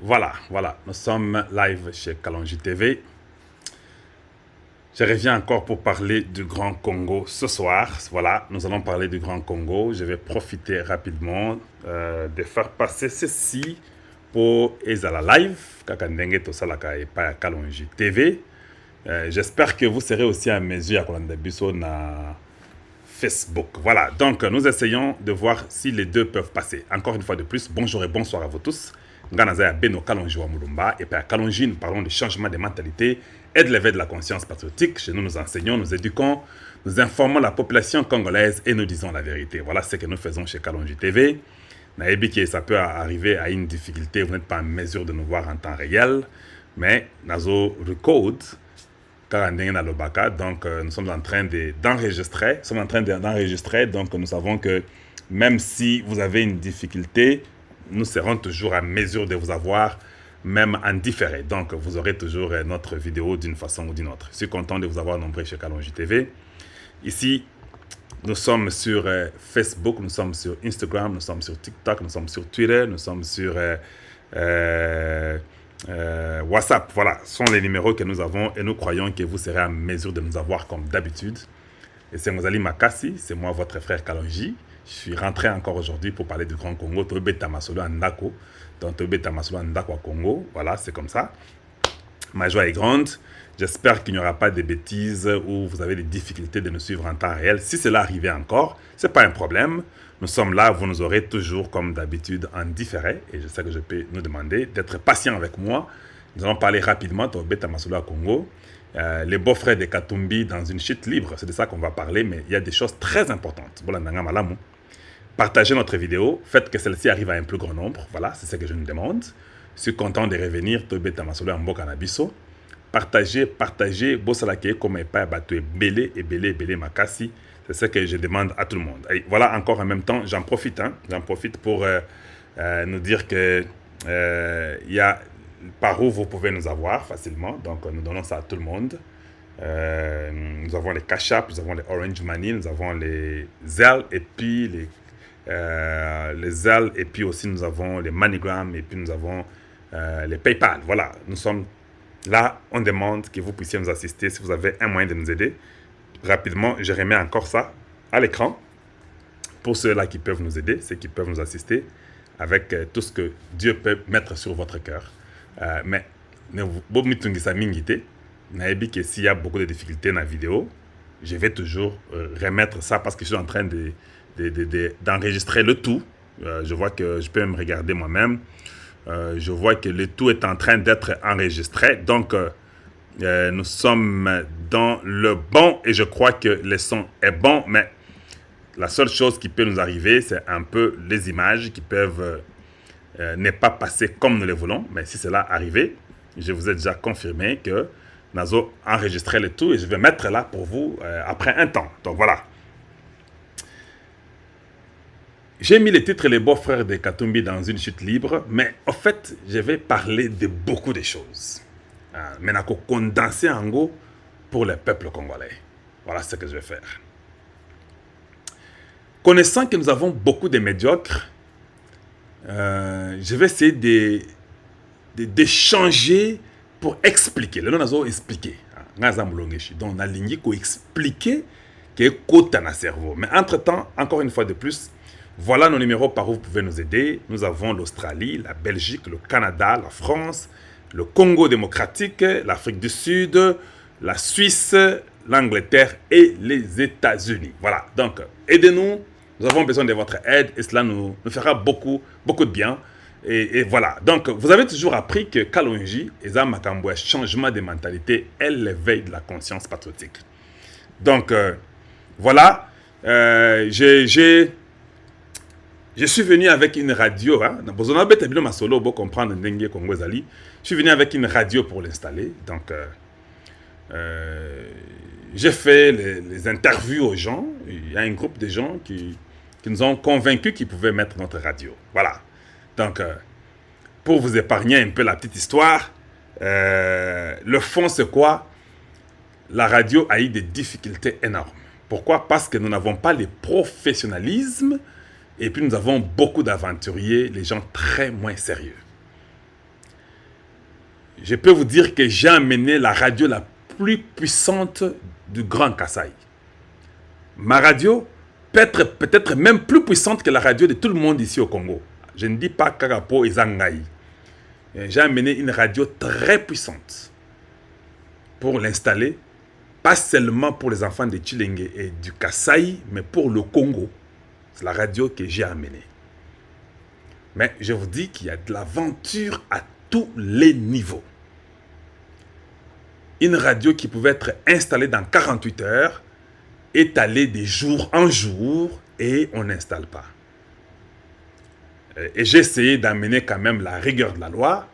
Voilà, nous sommes live chez Kalonji TV. Je reviens encore pour parler du Grand Congo ce soir. Voilà, nous allons parler du Grand Congo. Je vais profiter rapidement de faire passer ceci pour Ezala Live, Kakandenge Tosalaka et pas Kalonji TV. J'espère que vous serez aussi à mesure à Kolanda Biso na Facebook. Voilà, donc nous essayons de voir si les deux peuvent passer. Encore une fois de plus, bonjour et bonsoir à vous tous. Nganaza Beno Kalonji wa Mulumba. Et puis à Kalonji, nous parlons du changement de mentalité et de l'éveil de la conscience patriotique. Chez nous, nous enseignons, nous éduquons, nous informons la population congolaise et nous disons la vérité. Voilà ce que nous faisons chez Kalonji TV. Naebi que ça peut arriver à une difficulté, vous n'êtes pas en mesure de nous voir en temps réel, mais Nazo record donc nous sommes en train d'enregistrer, donc nous savons que même si vous avez une difficulté, nous serons toujours à mesure de vous avoir, même en différé. Donc vous aurez toujours notre vidéo d'une façon ou d'une autre. Je suis content de vous avoir nombreux chez Kalonji TV. Ici, nous sommes sur Facebook, nous sommes sur Instagram, nous sommes sur TikTok, nous sommes sur Twitter, nous sommes sur WhatsApp. Voilà, ce sont les numéros que nous avons et nous croyons que vous serez en mesure de nous avoir comme d'habitude. Et c'est Mozali Makassi, c'est moi votre frère Kalonji. Je suis rentré encore aujourd'hui pour parler du Grand Congo. Tobe Tamasolo Andako. Donc Tobe Tamasolo Andako à Congo. Voilà, c'est comme ça. Ma joie est grande. J'espère qu'il n'y aura pas de bêtises ou vous avez des difficultés de nous suivre en temps réel. Si cela arrivait encore, ce n'est pas un problème. Nous sommes là, vous nous aurez toujours comme d'habitude en différé. Et je sais que je peux nous demander d'être patient avec moi. Nous allons parler rapidement de Tobe Tamasolo à Congo. Les beaux-frères de Katumbi dans une chute libre, c'est de ça qu'on va parler, mais il y a des choses très importantes. Partagez notre vidéo, faites que celle-ci arrive à un plus grand nombre. Voilà, c'est ce que je nous demande. Je suis content de revenir. Tobe Tamasolo en Bokanabiso. Partagez, Bossalake comme pas battu belé et belé Makassi. C'est ce que je demande à tout le monde. Et voilà, encore en même temps, j'en profite pour nous dire que il y a par où vous pouvez nous avoir facilement. Donc, nous donnons ça à tout le monde. Nous avons les Cash App, nous avons les Orange Money, nous avons les Zelle et puis les Zelle et puis aussi nous avons les MoneyGram et puis nous avons les PayPal. Voilà, nous sommes là, on demande que vous puissiez nous assister si vous avez un moyen de nous aider. Rapidement, je remets encore ça à l'écran pour ceux-là qui peuvent nous aider, ceux qui peuvent nous assister avec tout ce que Dieu peut mettre sur votre cœur. Mais s'il y a beaucoup de difficultés dans la vidéo, je vais toujours remettre ça parce que je suis en train d'enregistrer le tout. Je vois que je peux me regarder moi-même. Je vois que le tout est en train d'être enregistré. Donc, nous sommes dans le bon et je crois que le son est bon. Mais la seule chose qui peut nous arriver, c'est un peu les images qui peuvent ne pas passer comme nous le voulons. Mais si cela arrive, je vous ai déjà confirmé que Nazo a enregistré le tout et je vais mettre là pour vous après un temps. Donc voilà. J'ai mis le titre Les beaux-frères de Katumbi dans une chute libre, mais en fait, je vais parler de beaucoup de choses. Mais je vais condenser en gros pour le peuple congolais. Voilà ce que je vais faire. Connaissant que nous avons beaucoup de médiocres, je vais essayer d'échanger pour expliquer. Le nom nazo expliquer. Donc, on a ligné pour expliquer que côté dans le cerveau. Mais entre-temps, encore une fois de plus, voilà nos numéros par où vous pouvez nous aider. Nous avons l'Australie, la Belgique, le Canada, la France, le Congo démocratique, l'Afrique du Sud, la Suisse, l'Angleterre et les États-Unis. Voilà, donc aidez-nous. Nous avons besoin de votre aide et cela nous fera beaucoup de bien. Et voilà, donc vous avez toujours appris que Kalonji est un makambo, changement de mentalité et l'éveil de la conscience patriotique. Donc voilà, je suis venu avec une radio. Je suis venu avec une radio pour l'installer. Donc, j'ai fait les interviews aux gens. Il y a un groupe de gens qui nous ont convaincus qu'ils pouvaient mettre notre radio. Voilà. Donc, pour vous épargner un peu la petite histoire, le fond, c'est quoi? La radio a eu des difficultés énormes. Pourquoi? Parce que nous n'avons pas le professionnalisme. Et puis nous avons beaucoup d'aventuriers, les gens très moins sérieux. je peux vous dire que j'ai amené la radio la plus puissante du Grand Kasaï. Ma radio peut être peut-être même plus puissante que la radio de tout le monde ici au Congo. Je ne dis pas Kagapo et Zangaï. J'ai amené une radio très puissante pour l'installer, pas seulement pour les enfants de Tshilenge et du Kasaï, mais pour le Congo. C'est la radio que j'ai amenée. Mais je vous dis qu'il y a de l'aventure à tous les niveaux. Une radio qui pouvait être installée dans 48 heures, étalée de jour en jour, et on n'installe pas. Et j'ai essayé d'amener quand même la rigueur de la loi,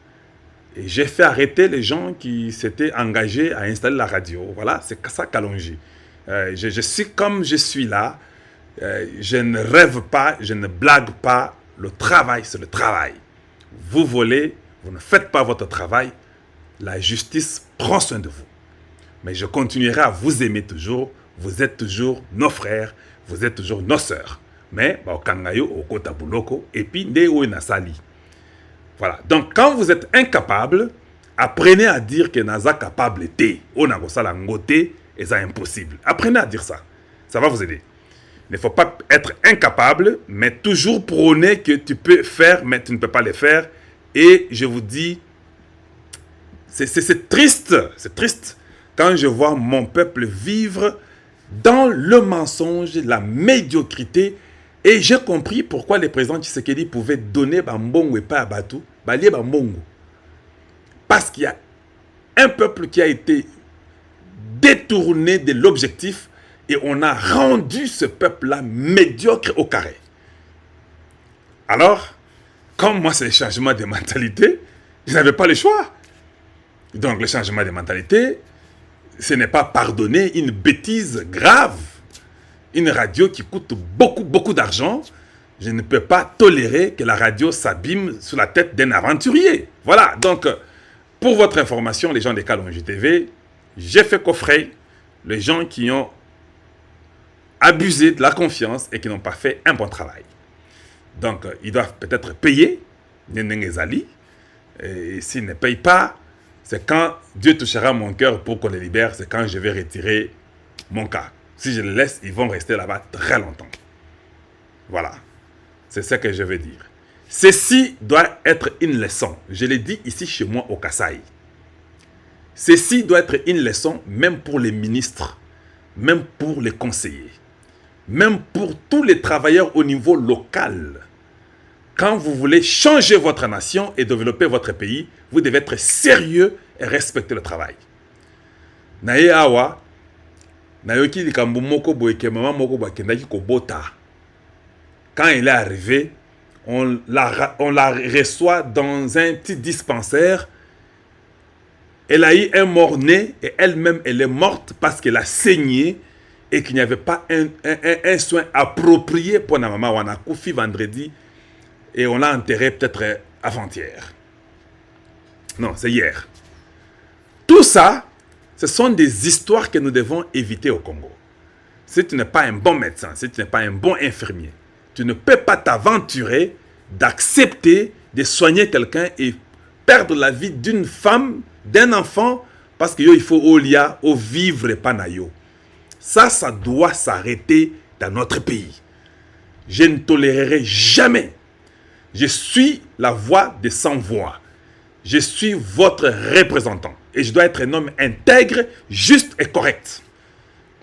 et j'ai fait arrêter les gens qui s'étaient engagés à installer la radio. Voilà, c'est ça Kalonji. Je suis comme je suis là, je ne rêve pas, je ne blague pas, le travail c'est le travail. Vous volez, vous ne faites pas votre travail, la justice prend soin de vous. Mais je continuerai à vous aimer toujours, vous êtes toujours nos frères, vous êtes toujours nos sœurs. Mais, au Kangayo, au Kota Buloko, et puis, Ndeo Nasali. Voilà. Donc, quand vous êtes incapable, apprenez à dire que Naza capable était. On a ça langote et c'est impossible. Apprenez à dire ça. Ça va vous aider. Il ne faut pas être incapable, mais toujours prôner que tu peux faire, mais tu ne peux pas le faire. Et je vous dis, c'est triste. C'est triste quand je vois mon peuple vivre dans le mensonge, la médiocrité. Et j'ai compris pourquoi le président Tshisekedi pouvait donner Bambongo et pas à Batou, Balié Bambongo. Parce qu'il y a un peuple qui a été détourné de l'objectif et on a rendu ce peuple-là médiocre au carré. Alors, comme moi c'est le changement de mentalité, je n'avais pas le choix. Donc le changement de mentalité, ce n'est pas pardonner une bêtise grave. Une radio qui coûte beaucoup d'argent, je ne peux pas tolérer que la radio s'abîme sur la tête d'un aventurier. Voilà, donc, pour votre information, les gens de Kalonji TV, j'ai fait coffrer les gens qui ont abusé de la confiance et qui n'ont pas fait un bon travail. Donc, ils doivent peut-être payer, et s'ils ne payent pas, c'est quand Dieu touchera mon cœur pour qu'on les libère, c'est quand je vais retirer mon cas. Si je les laisse, ils vont rester là-bas très longtemps. Voilà. C'est ce que je veux dire. Ceci doit être une leçon. Je l'ai dit ici chez moi au Kasaï. Ceci doit être une leçon même pour les ministres, même pour les conseillers, même pour tous les travailleurs au niveau local. Quand vous voulez changer votre nation et développer votre pays, vous devez être sérieux et respecter le travail. Naye awa, nayoki likambo moko boyeke mama moko bakendaki kobota. Quand il est arrivé, on la reçoit dans un petit dispensaire. Elle a eu un mort-né et elle-même elle est morte parce qu'elle a saigné et qu'il n'y avait pas un soin approprié pour la maman. On a couché vendredi et on l'a enterré peut-être avant-hier. Non, c'est hier. Tout ça, ce sont des histoires que nous devons éviter au Congo. Si tu n'es pas un bon médecin, si tu n'es pas un bon infirmier, tu ne peux pas t'aventurer d'accepter de soigner quelqu'un et perdre la vie d'une femme, d'un enfant, parce qu'il faut au lia, au vivre et pas nayo. Ça doit s'arrêter dans notre pays. Je ne tolérerai jamais. Je suis la voix des sans-voix. Je suis votre représentant. Et je dois être un homme intègre, juste et correct.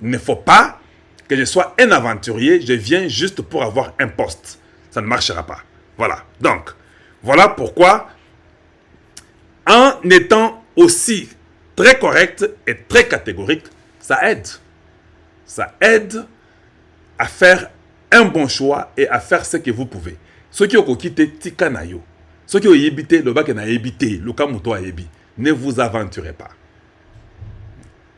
Il ne faut pas que je sois un aventurier, je viens juste pour avoir un poste. Ça ne marchera pas. Voilà. Donc, voilà pourquoi, en étant aussi très correct et très catégorique, ça aide. Ça aide à faire un bon choix et à faire ce que vous pouvez. Ceux qui ont quitté Tikanayo, ceux qui ont évité le bac n'a évité, le Kamuto a ébi, ne vous aventurez pas.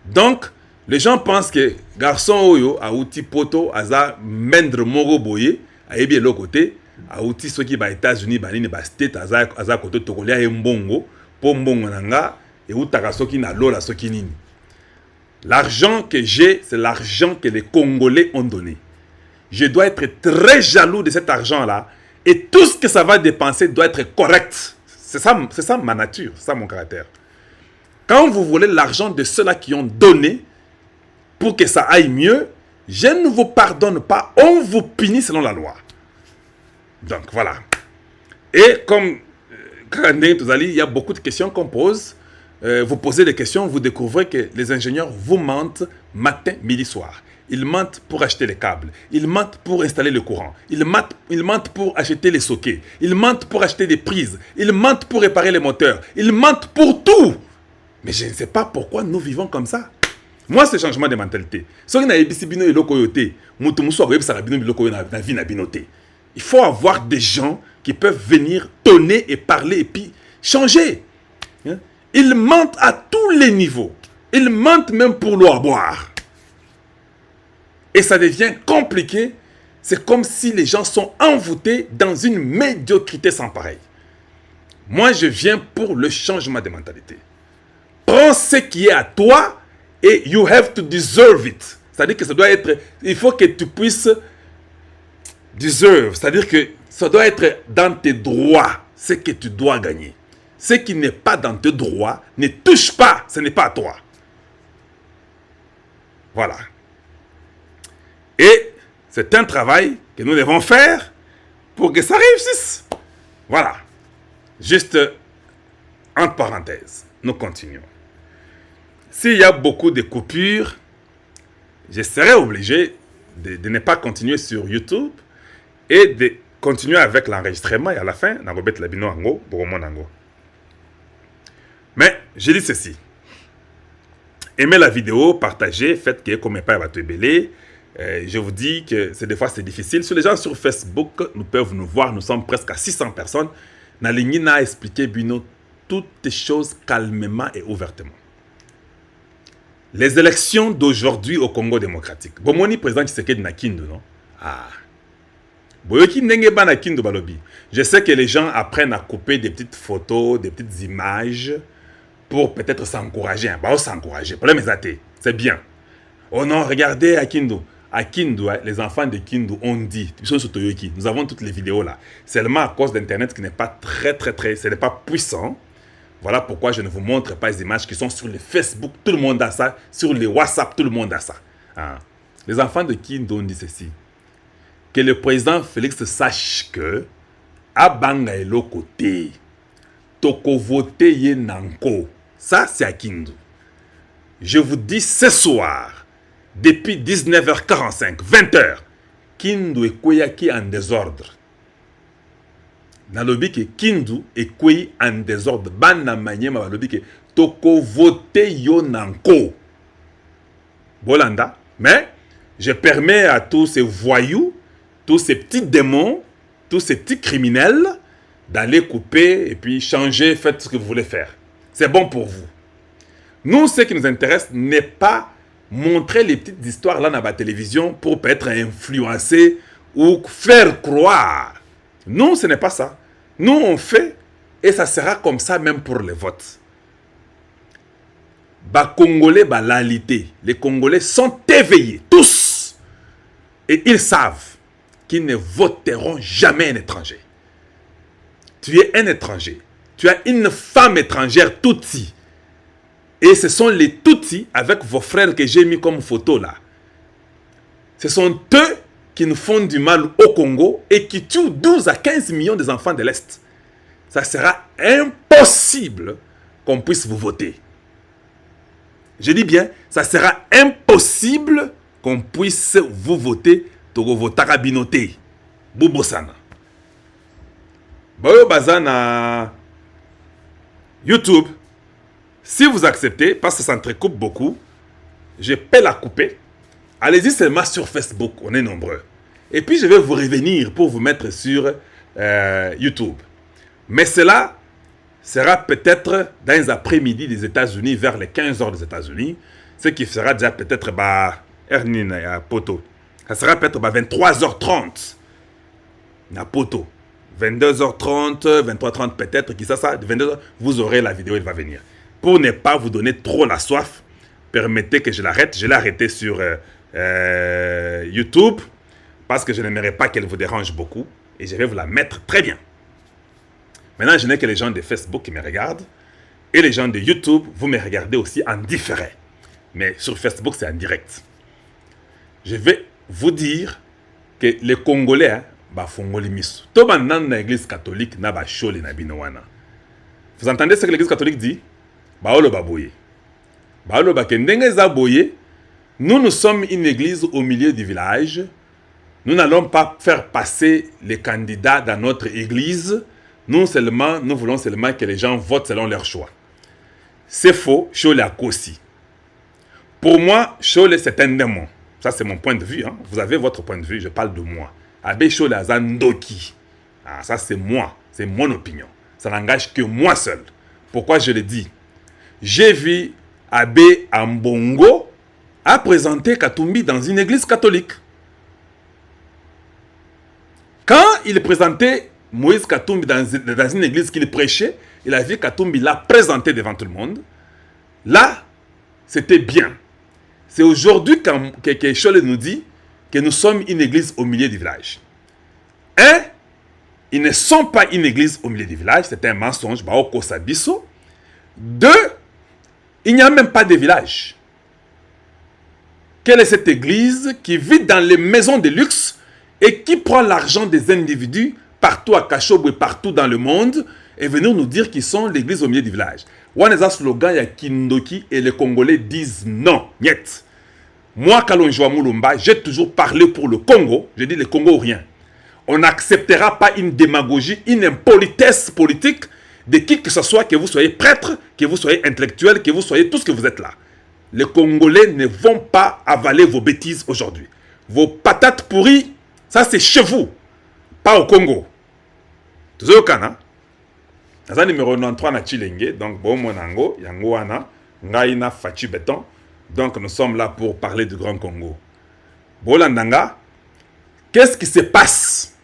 Donc, les gens pensent que garçon oyo a outi poto aza mendre moro boye a ébi l'autre côté a outi ceux qui ba États-Unis ba nini ba state aza côté tokolia e mbongo po mbongo nanga et outaka soki na lola soki nini. L'argent que j'ai, c'est l'argent que les Congolais ont donné. Je dois être très jaloux de cet argent-là. Et tout ce que ça va dépenser doit être correct. C'est ça ma nature, c'est ça mon caractère. Quand vous voulez l'argent de ceux-là qui ont donné pour que ça aille mieux, je ne vous pardonne pas, on vous punit selon la loi. Donc voilà. Et comme il y a beaucoup de questions qu'on pose. Vous posez des questions, vous découvrez que les ingénieurs vous mentent matin, midi, soir. Ils mentent pour acheter les câbles. Ils mentent pour installer le courant. Ils mentent pour acheter les sockets. Ils mentent pour acheter des prises. Ils mentent pour réparer les moteurs. Ils mentent pour tout. Mais je ne sais pas pourquoi nous vivons comme ça. Moi, c'est changement de mentalité. Il faut avoir des gens qui peuvent venir donner et parler et puis changer. Ils mentent à tous les niveaux. Ils mentent même pour l'eau à boire. Et ça devient compliqué. C'est comme si les gens sont envoûtés dans une médiocrité sans pareil. Moi, je viens pour le changement de mentalité. Prends ce qui est à toi et you have to deserve it. C'est-à-dire que ça doit être... Il faut que tu puisses... Deserve. C'est-à-dire que ça doit être dans tes droits, ce que tu dois gagner. Ce qui n'est pas dans tes droits, ne touche pas, ce n'est pas à toi. Voilà. Et c'est un travail que nous devons faire pour que ça réussisse. Voilà. Juste entre parenthèses, nous continuons. S'il y a beaucoup de coupures, je serai obligé de ne pas continuer sur YouTube et de continuer avec l'enregistrement et à la fin, mais je dis ceci. Aimez la vidéo, partagez, faites que comme pas votre belé. Je vous dis que des fois c'est difficile. Sur les gens sur Facebook, nous peuvent nous voir. Nous sommes presque à 600 personnes. Nalingi a expliqué Bino toutes les choses calmement et ouvertement. Les élections d'aujourd'hui au Congo démocratique. Bomoni président Tshisekedi na Kindu, non? Ah. Je sais que les gens apprennent à couper des petites photos, des petites images pour peut-être s'encourager. S'encourager. C'est bien. Oh non, regardez à Kindu. À Kindu, les enfants de Kindu ont dit, nous avons toutes les vidéos là. Seulement à cause d'Internet qui n'est pas ce n'est pas puissant. Voilà pourquoi je ne vous montre pas les images qui sont sur le Facebook. Tout le monde a ça. Sur les WhatsApp, tout le monde a ça. Ah. Les enfants de Kindu ont dit ceci. Que le président Félix sache que à Banga et l'autre côté, toko voté ye nanko. Ça, c'est à Kindu. Je vous dis ce soir, depuis 19h45, 20h, Kindu est koyaki en désordre. Nalobi que Kindu est koyi en désordre. Bana manyema nalobi que toko voté yo nanko. Bolanda. Mais je permets à tous ces voyous, tous ces petits démons, tous ces petits criminels d'aller couper et puis changer, faites ce que vous voulez faire. C'est bon pour vous. Nous, ce qui nous intéresse n'est pas montrer les petites histoires là dans la télévision pour peut-être influencer ou faire croire. Nous, ce n'est pas ça. Nous, on fait et ça sera comme ça même pour les votes. Congolais, l'alité. Les Congolais sont éveillés, tous. Et ils savent qu'ils ne voteront jamais un étranger. Tu es un étranger. Tu as une femme étrangère Tutsi. Et ce sont les Tutsis avec vos frères que j'ai mis comme photo là. Ce sont eux qui nous font du mal au Congo et qui tuent 12 à 15 millions des enfants de l'Est. Ça sera impossible qu'on puisse vous voter. Je dis bien, ça sera impossible qu'on puisse vous voter. Togo votara binote. Boubosana. Boyo bazana YouTube. Si vous acceptez, parce que ça entrecoupe beaucoup, je peux la couper. Allez-y seulement sur Facebook, on est nombreux. Et puis je vais vous revenir pour vous mettre sur YouTube. Mais cela sera peut-être dans les après-midi des États-Unis, vers les 15h des États-Unis, ce qui sera déjà peut-être à Poto. Ça sera peut-être 23h30 à Poto. 22h30, 23h30 peut-être, qui ça, 22h, vous aurez la vidéo, il va venir. Pour ne pas vous donner trop la soif, permettez que je l'arrête. Je l'ai arrêté sur YouTube parce que je n'aimerais pas qu'elle vous dérange beaucoup et je vais vous la mettre très bien. Maintenant, je n'ai que les gens de Facebook qui me regardent Et les gens de YouTube, vous me regardez aussi en différé. Mais sur Facebook, c'est en direct. Je vais vous dire que les Congolais, bah fongoli miso. Tout maintenant dans l'église catholique na ba shole na binowana. Vous entendez ce que l'église catholique dit? Ba olo ba boye. Ba olo ba kendenge za boye. Nous sommes une église au milieu du village. Nous n'allons pas faire passer les candidats dans notre église. Nous voulons seulement que les gens votent selon leur choix. C'est faux, Shole a Kossi. Pour moi, Shole c'est un démon. Ça c'est mon point de vue. Hein. Vous avez votre point de vue, je parle de moi. Abbé Shole a Zandoki. Ah, ça c'est moi, c'est mon opinion. Ça n'engage que moi seul. Pourquoi je le dis? J'ai vu Abbé Ambongo a présenté Katumbi dans une église catholique. Quand il présentait Moïse Katumbi dans une église qu'il prêchait, il a vu Katumbi l'a présenté devant tout le monde. Là, c'était bien. C'est aujourd'hui que Shole nous dit que nous sommes une église au milieu du village. Un, ils ne sont pas une église au milieu du village, c'est un mensonge. Deux, il n'y a même pas de village. Quelle est cette église qui vit dans les maisons de luxe et qui prend l'argent des individus partout à Kachobo et partout dans le monde et venir nous dire qu'ils sont l'église au milieu du village? Waneza slogan ya Kindoki et les Congolais disent non. Niet. Moi, Kalonjoa Moulumba, j'ai toujours parlé pour le Congo. Je dis le Congo ou rien. On n'acceptera pas une démagogie, une impolitesse politique de qui que ce soit, que vous soyez prêtre, que vous soyez intellectuel, que vous soyez tout ce que vous êtes là. Les Congolais ne vont pas avaler vos bêtises aujourd'hui. Vos patates pourries, ça c'est chez vous, pas au Congo. Tout ça au Cana. Dans un numéro 93 na Chilenge, donc bon monango, yangoana, ngaina fachi béton. Donc nous sommes là pour parler du Grand Congo. Bolandanga, qu'est-ce qui se passe?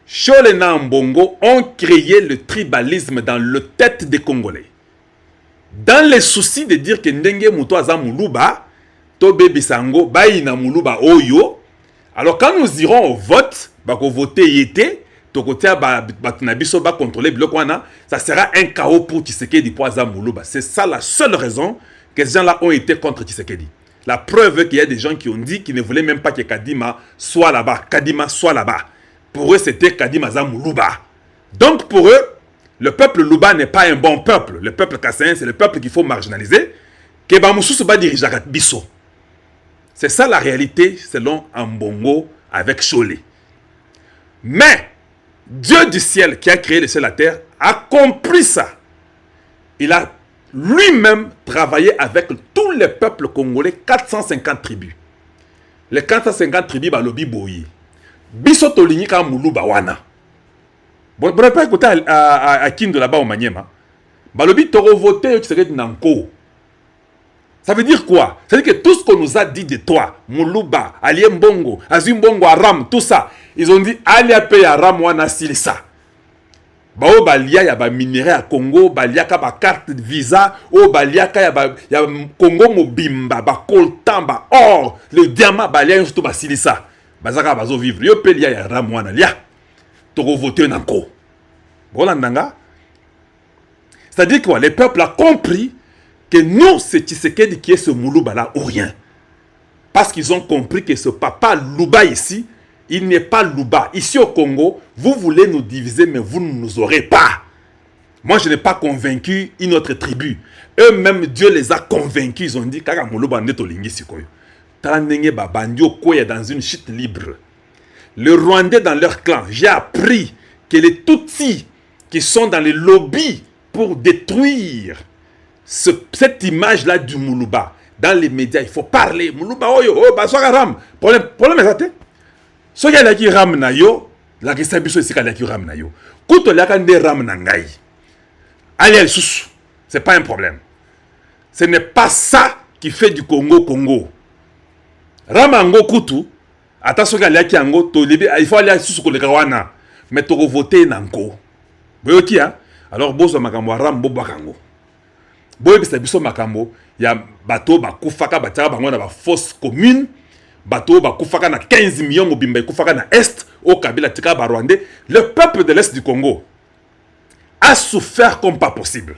Shole na Mbongo ont créé le tribalisme dans le tête des Congolais. Dans les soucis de dire que Ndenge Muto aza Muluba, Tobe Bisango, Baïna Muluba Oyo, alors quand nous irons au vote, bako voter yete, Tokotia Batnabiso ba contrôler Blokwana, ça sera un chaos pour Tshisekedi pour aza Muluba. C'est ça la seule raison que ces gens-là ont été contre Tshisekedi. La preuve qu'il y a des gens qui ont dit qu'ils ne voulaient même pas que Kadima soit là-bas. Kadima soit là-bas. Pour eux, c'était Kadima Zamoulouba. Donc pour eux, le peuple Louba n'est pas un bon peuple. Le peuple Kassaïen, c'est le peuple qu'il faut marginaliser. C'est ça la réalité selon Ambongo avec Shole. Mais Dieu du ciel qui a créé le ciel et la terre a compris ça. Il a lui-même travaillé avec tous les peuples congolais, 450 tribus. Les 450 tribus, balobi boyi. Biso tolingi ka muluba wana. Bon, pas écouter à Kindo là-bas au Maniema. Balobi toro voté tu serais nanko. Ça veut dire quoi? Ça veut dire que tout ce qu'on nous a dit de toi, Muluba, Ali Mbongo, Azumbongo, Aram, tout ça, ils ont dit Ali Ape Aram wana silisa. Bao balia ya ba minerai à Congo, balia ka ba carte de visa, o balia ka ya Congo mobimba, ba coltan, ba or, le diamant balia surtout ba silisa. Bazaka bazo vivre. Yo pe lia ya ramwana lia. Toko voter nanko. Bolandanga. C'est-à-dire quoi? Le peuple a compris que nous, c'est Tshisekedi qui est ce Moulouba là ou rien. Parce qu'ils ont compris que ce papa Louba ici, il n'est pas Louba. Ici au Congo, vous voulez nous diviser, mais vous ne nous aurez pas. Moi, je n'ai pas convaincu une autre tribu. Eux-mêmes, Dieu les a convaincus. Ils ont dit, Kaka Moulouba neto lingi sikoyo. Tanenge babandio koya dans une chute libre. Les Rwandais dans leur clan, j'ai appris que les Tutsis qui sont dans les lobbies pour détruire cette image-là du Moulouba, dans les médias, il faut parler. Moulouba, oh, baswaka ram. Problème est ça. Ce qui est là ram na yo, la qui s'habille ici là qui ram na yo. Kouto la kande ram na ngai. Allez, sous. C'est pas un problème. Ce n'est pas ça qui fait du Congo. Ramango Koutou, attention à l'aki ango, il faut aller sous le kawana, mais tu voter nanko. Boyoki hein? Alors bozo makambo rambo bakango. Boye bisa biso makambo, ya bateau bakufaka bataka bango na ba fosse commune, bateau bakufaka na 15 millions mobimba kufaka na est au Kabila tika Rwandais. Le peuple de l'est du Congo a souffert comme pas possible.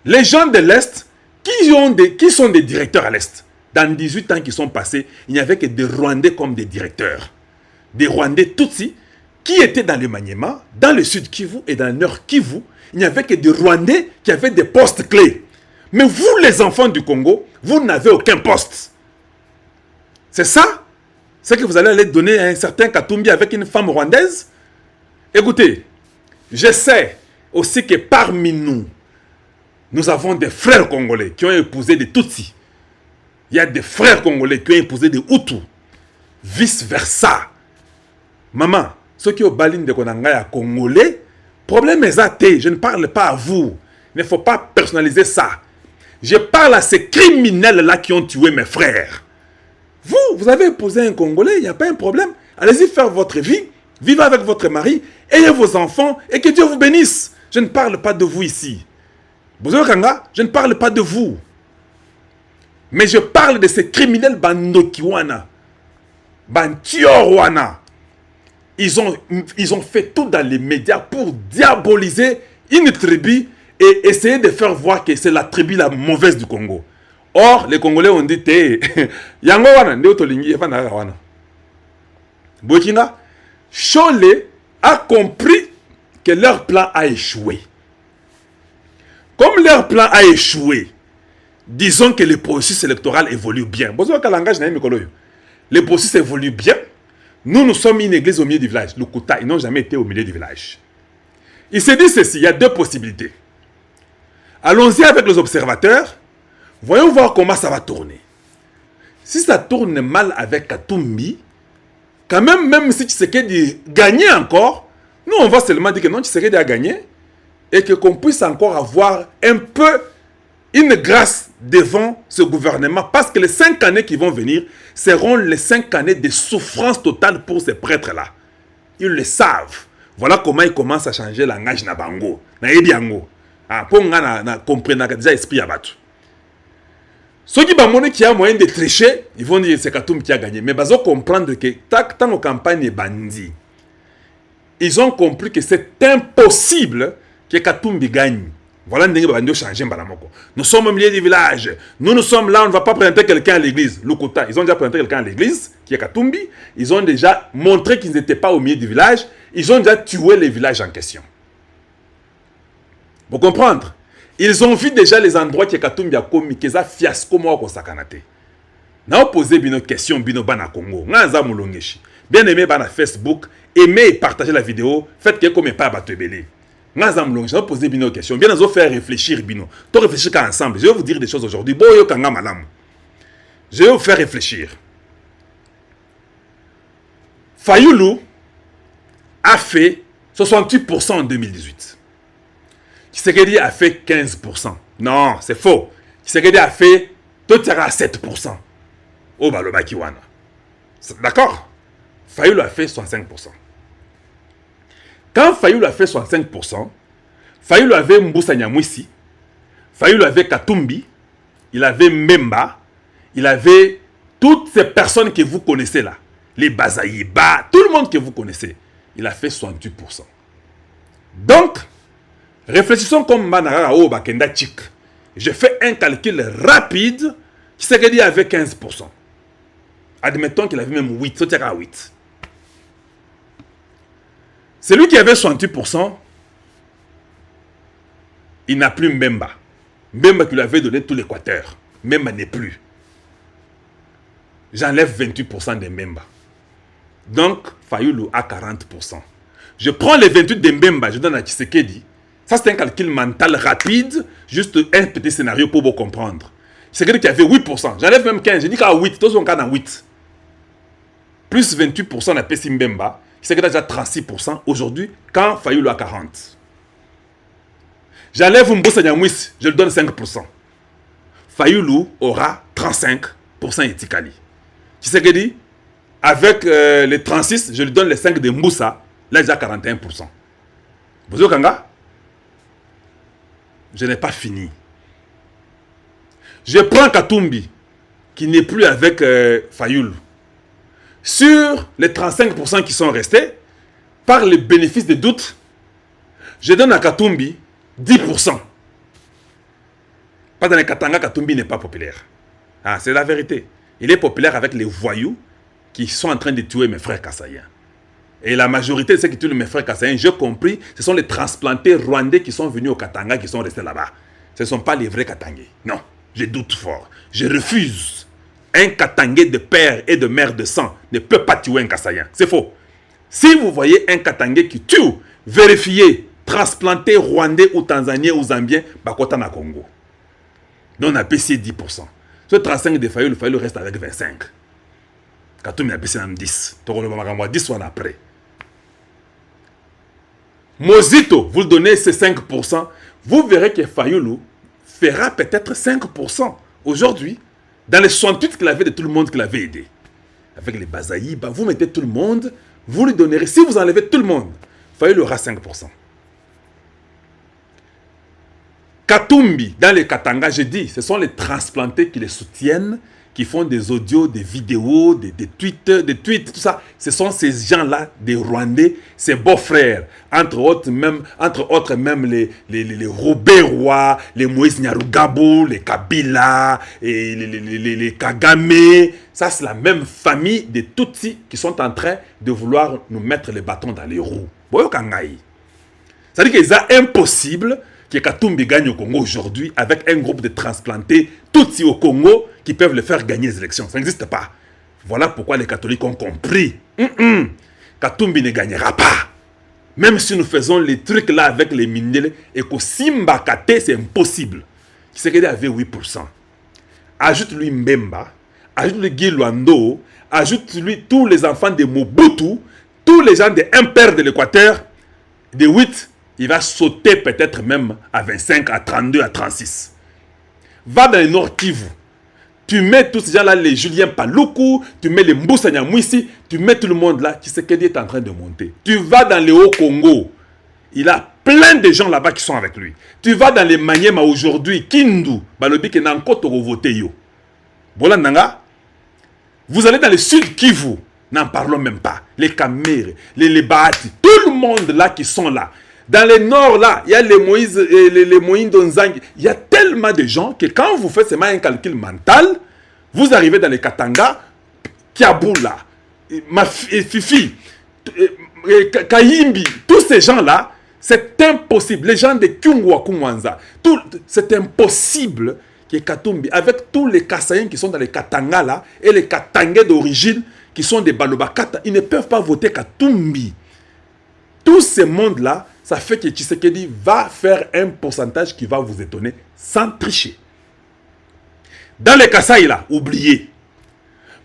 Les gens de l'Est qui sont des directeurs à l'Est, dans 18 ans qui sont passés, il n'y avait que des Rwandais comme des directeurs. Des Rwandais Tutsis qui étaient dans le Maniema, dans le sud Kivu et dans le nord Kivu. Il n'y avait que des Rwandais qui avaient des postes clés. Mais vous, les enfants du Congo, vous n'avez aucun poste. C'est ça? C'est que vous allez aller donner à un certain Katumbi avec une femme rwandaise? Écoutez, je sais aussi que parmi nous, nous avons des frères congolais qui ont épousé des Tutsis. Il y a des frères congolais qui ont épousé des Hutus. Vice versa. Maman, ceux qui ont baline de Konangaya congolais, problème est athée. Je ne parle pas à vous. Il ne faut pas personnaliser ça. Je parle à ces criminels-là qui ont tué mes frères. Vous avez épousé un Congolais, il n'y a pas un problème. Allez-y faire votre vie, vivez avec votre mari, ayez vos enfants et que Dieu vous bénisse. Je ne parle pas de vous ici. Je ne parle pas de vous. Mais je parle de ces criminels bandokiwana, bantiorwana. Ils ont fait tout dans les médias pour diaboliser une tribu et essayer de faire voir que c'est la tribu la mauvaise du Congo. Or, les Congolais ont dit, Yango wana, nde otolingi, efana wana. Burkina, Cholet a compris que leur plan a échoué. Comme leur plan a échoué, disons que le processus électoral évolue bien. Le processus évolue bien. Nous sommes une église au milieu du village. Le Kouta, ils n'ont jamais été au milieu du village. Il s'est dit ceci, il y a deux possibilités. Allons-y avec les observateurs. Voyons voir comment ça va tourner. Si ça tourne mal avec Katumbi, quand même si Tshisekedi gagnait encore, nous on va seulement dire que non, Tshisekedi a gagné et qu'on puisse encore avoir un peu une grâce devant ce gouvernement parce que les 5 années qui vont venir seront les 5 années de souffrance totale pour ces prêtres-là. Ils le savent. Voilà comment ils commencent à changer le langage na bango, na ebiango. Pour qu'on comprenne déjà l'esprit à battre. Ceux qui a moyen de tricher, ils vont dire que c'est Katumbi qui a gagné. Mais ils vont comprendre que tant que campagne est bandit, ils ont compris que c'est impossible que Katumbi gagne. Voilà, nous sommes au milieu du village. Nous sommes là, on ne va pas présenter quelqu'un à l'église. Lokota, ils ont déjà présenté quelqu'un à l'église, qui est Katumbi. Ils ont déjà montré qu'ils n'étaient pas au milieu du village. Ils ont déjà tué les villages en question. Vous comprenez? Ils ont vu déjà les endroits que Katumbi a commis, que ça fiasco moi ko sakanate. Na posé une question bino bana Congo. Ngaza mulongeshi. Bien aimé bana Facebook, aimez et partagez la vidéo, faites que comme pas batebele. Ngaza mulongeshi, posé une question. Bien nous faire réfléchir bino. To réfléchir ensemble. Je vais vous dire des choses aujourd'hui. Boyo kanga malam. Je vais vous faire réfléchir. Fayulu a fait 68% en 2018. Tshisekedi a fait 15%. Non, c'est faux. Tshisekedi a fait tout à 7%. Au Balobakiwana. D'accord? Fayulu a fait 65%. Quand Fayulu a fait 65%, Fayulu avait Mbusa Nyamwisi, Fayulu avait Katumbi, il avait Memba, il avait toutes ces personnes que vous connaissez là. Les Bazaïba, tout le monde que vous connaissez. Il a fait 68%. Donc, réfléchissons comme Manara ou Bakenda Chik. Je fais un calcul rapide. Tshisekedi avait 15%. Admettons qu'il avait même 8. C'est à 8. Celui qui avait 68%, il n'a plus Mbemba. Mbemba qui lui avait donné tout l'Équateur. Mbemba n'est plus. J'enlève 28% de Mbemba. Donc, Fayulu a 40%. Je prends les 28 de Mbemba, je donne à Tshisekedi. Ça, c'est un calcul mental rapide, juste un petit scénario pour vous comprendre. C'est quelqu'un qui avait 8%. J'enlève même 15. Je dis qu'à 8, tous sont dans 8. Plus 28% de Pessi Mbemba, c'est déjà 36% aujourd'hui, quand Fayulu a 40. J'enlève Mbusa Nyamwisi, je lui donne 5%. Fayulu aura 35% Etikali. Tshisekedi, avec les 36, je lui donne les 5 de Mbusa, là j'ai 41%. Vous Kanga? Je n'ai pas fini. Je prends Katumbi, qui n'est plus avec Fayulu. Sur les 35% qui sont restés, par le bénéfice des doutes, je donne à Katumbi 10%. Pas dans les Katanga, Katumbi n'est pas populaire. Ah, c'est la vérité. Il est populaire avec les voyous qui sont en train de tuer mes frères kassaïens. Et la majorité de ceux qui tuent mes frères kassaïens, j'ai compris, ce sont les transplantés rwandais qui sont venus au Katanga, qui sont restés là-bas. Ce ne sont pas les vrais Katangais. Non, je doute fort. Je refuse. Un Katangais de père et de mère de sang ne peut pas tuer un kassaïen. C'est faux. Si vous voyez un Katangais qui tue, vérifiez, transplanté rwandais ou tanzanien ou zambien, Bakota na Congo. Donc on a baissé 10%. Ce 35 de Fayulu, le Fayulu reste avec 25. Katoum a baissé 10. Donc on va 10 ans après. Mozito, vous le donnez ces 5%, vous verrez que Fayulu fera peut-être 5% aujourd'hui, dans les 68 qu'il avait de tout le monde qu'il avait aidé. Avec les Bazaï, vous mettez tout le monde, vous lui donnerez, si vous enlevez tout le monde, Fayulu aura 5%. Katumbi, dans les Katanga, je dis, ce sont les transplantés qui les soutiennent, qui font des audios, des vidéos, des tweets, tout ça. Ce sont ces gens-là, des Rwandais, ces beaux-frères. Entre autres, même les Robert Roy, les Moïse Nyarugabo, les Kabila, et les Kagame. Ça, c'est la même famille des Tutsis qui sont en train de vouloir nous mettre les bâtons dans les roues. C'est-à-dire que c'est impossible que Katumbi gagne au Congo aujourd'hui avec un groupe de transplantés Tutsis au Congo qui peuvent le faire gagner les élections. Ça n'existe pas. Voilà pourquoi les catholiques ont compris. Katumbi ne gagnera pas. Même si nous faisons les trucs là avec les Mindele et qu'au Simba Kate, c'est impossible. Tshisekedi avait 8%. Ajoute-lui Mbemba, ajoute-lui Guy Luando, ajoute-lui tous les enfants de Mobutu, tous les gens de un père de l'Équateur, de 8, il va sauter peut-être même à 25, à 32, à 36. Va dans le Nord Kivu. Tu mets tous ces gens-là, les Julien Paluku, tu mets les Mboussa Nyamwisi, tu mets tout le monde là, Tshisekedi est en train de monter. Tu vas dans le Haut-Congo. Il a plein de gens là-bas qui sont avec lui. Tu vas dans les Maniema aujourd'hui, Kindu, Balobi qui n'a encore voté yo. Bolandanga. Vous allez dans le Sud Kivu, n'en parlons même pas. Les Kamere, les Bahati, tout le monde là qui sont là. Dans le nord, là, il y a les Moïse, les Moïse Donzang. Il y a tellement de gens que quand vous faites seulement un calcul mental, vous arrivez dans les Katanga, Kiaboula, Fifi, Kayimbi, tous ces gens-là, c'est impossible. Les gens de Kyungwa Kumwanza, c'est impossible que Katumbi, avec tous les Kassaïens qui sont dans les Katanga là, et les Katangais d'origine, qui sont des Balobakata, ils ne peuvent pas voter Katumbi. Tout ce monde-là, ça fait que Tshisekedi va faire un pourcentage qui va vous étonner sans tricher. Dans les Kasaï là, oubliez.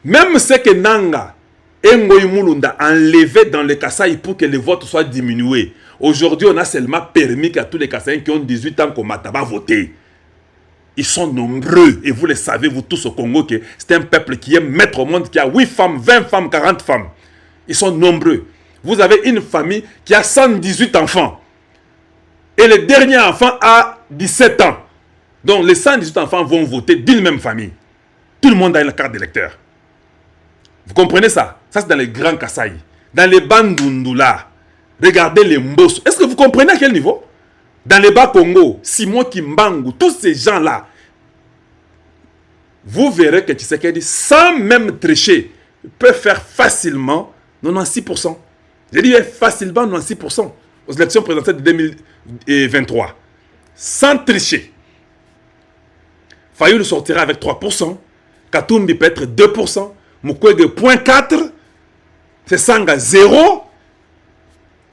Même ce que Nanga et Ngoï Mulunda enlevé dans les Kasaï pour que les votes soient diminués. Aujourd'hui, on a seulement permis qu'à tous les Kasaïens qui ont 18 ans qu'on m'a voter. Ils sont nombreux. Et vous le savez, vous tous au Congo, que c'est un peuple qui aime mettre au monde, qui a 8 femmes, 20 femmes, 40 femmes. Ils sont nombreux. Vous avez une famille qui a 118 enfants. Et le dernier enfant a 17 ans. Donc les 118 enfants vont voter d'une même famille. Tout le monde a une carte d'électeur. Vous comprenez ça? Ça c'est dans les grands Kasaï. Dans les Bandundula, regardez les Mbosso. Est-ce que vous comprenez à quel niveau? Dans les Bas-Congo, Simon Kimbangu, tous ces gens-là, vous verrez que Tshisekedi, sans même tricher, peut faire facilement 96%. J'ai dit facilement 96% aux élections présidentielles de 2023. Sans tricher. Fayulu sortira avec 3%. Katumbi peut être 2%. Mukwege 0.4%. C'est Sanga 0%.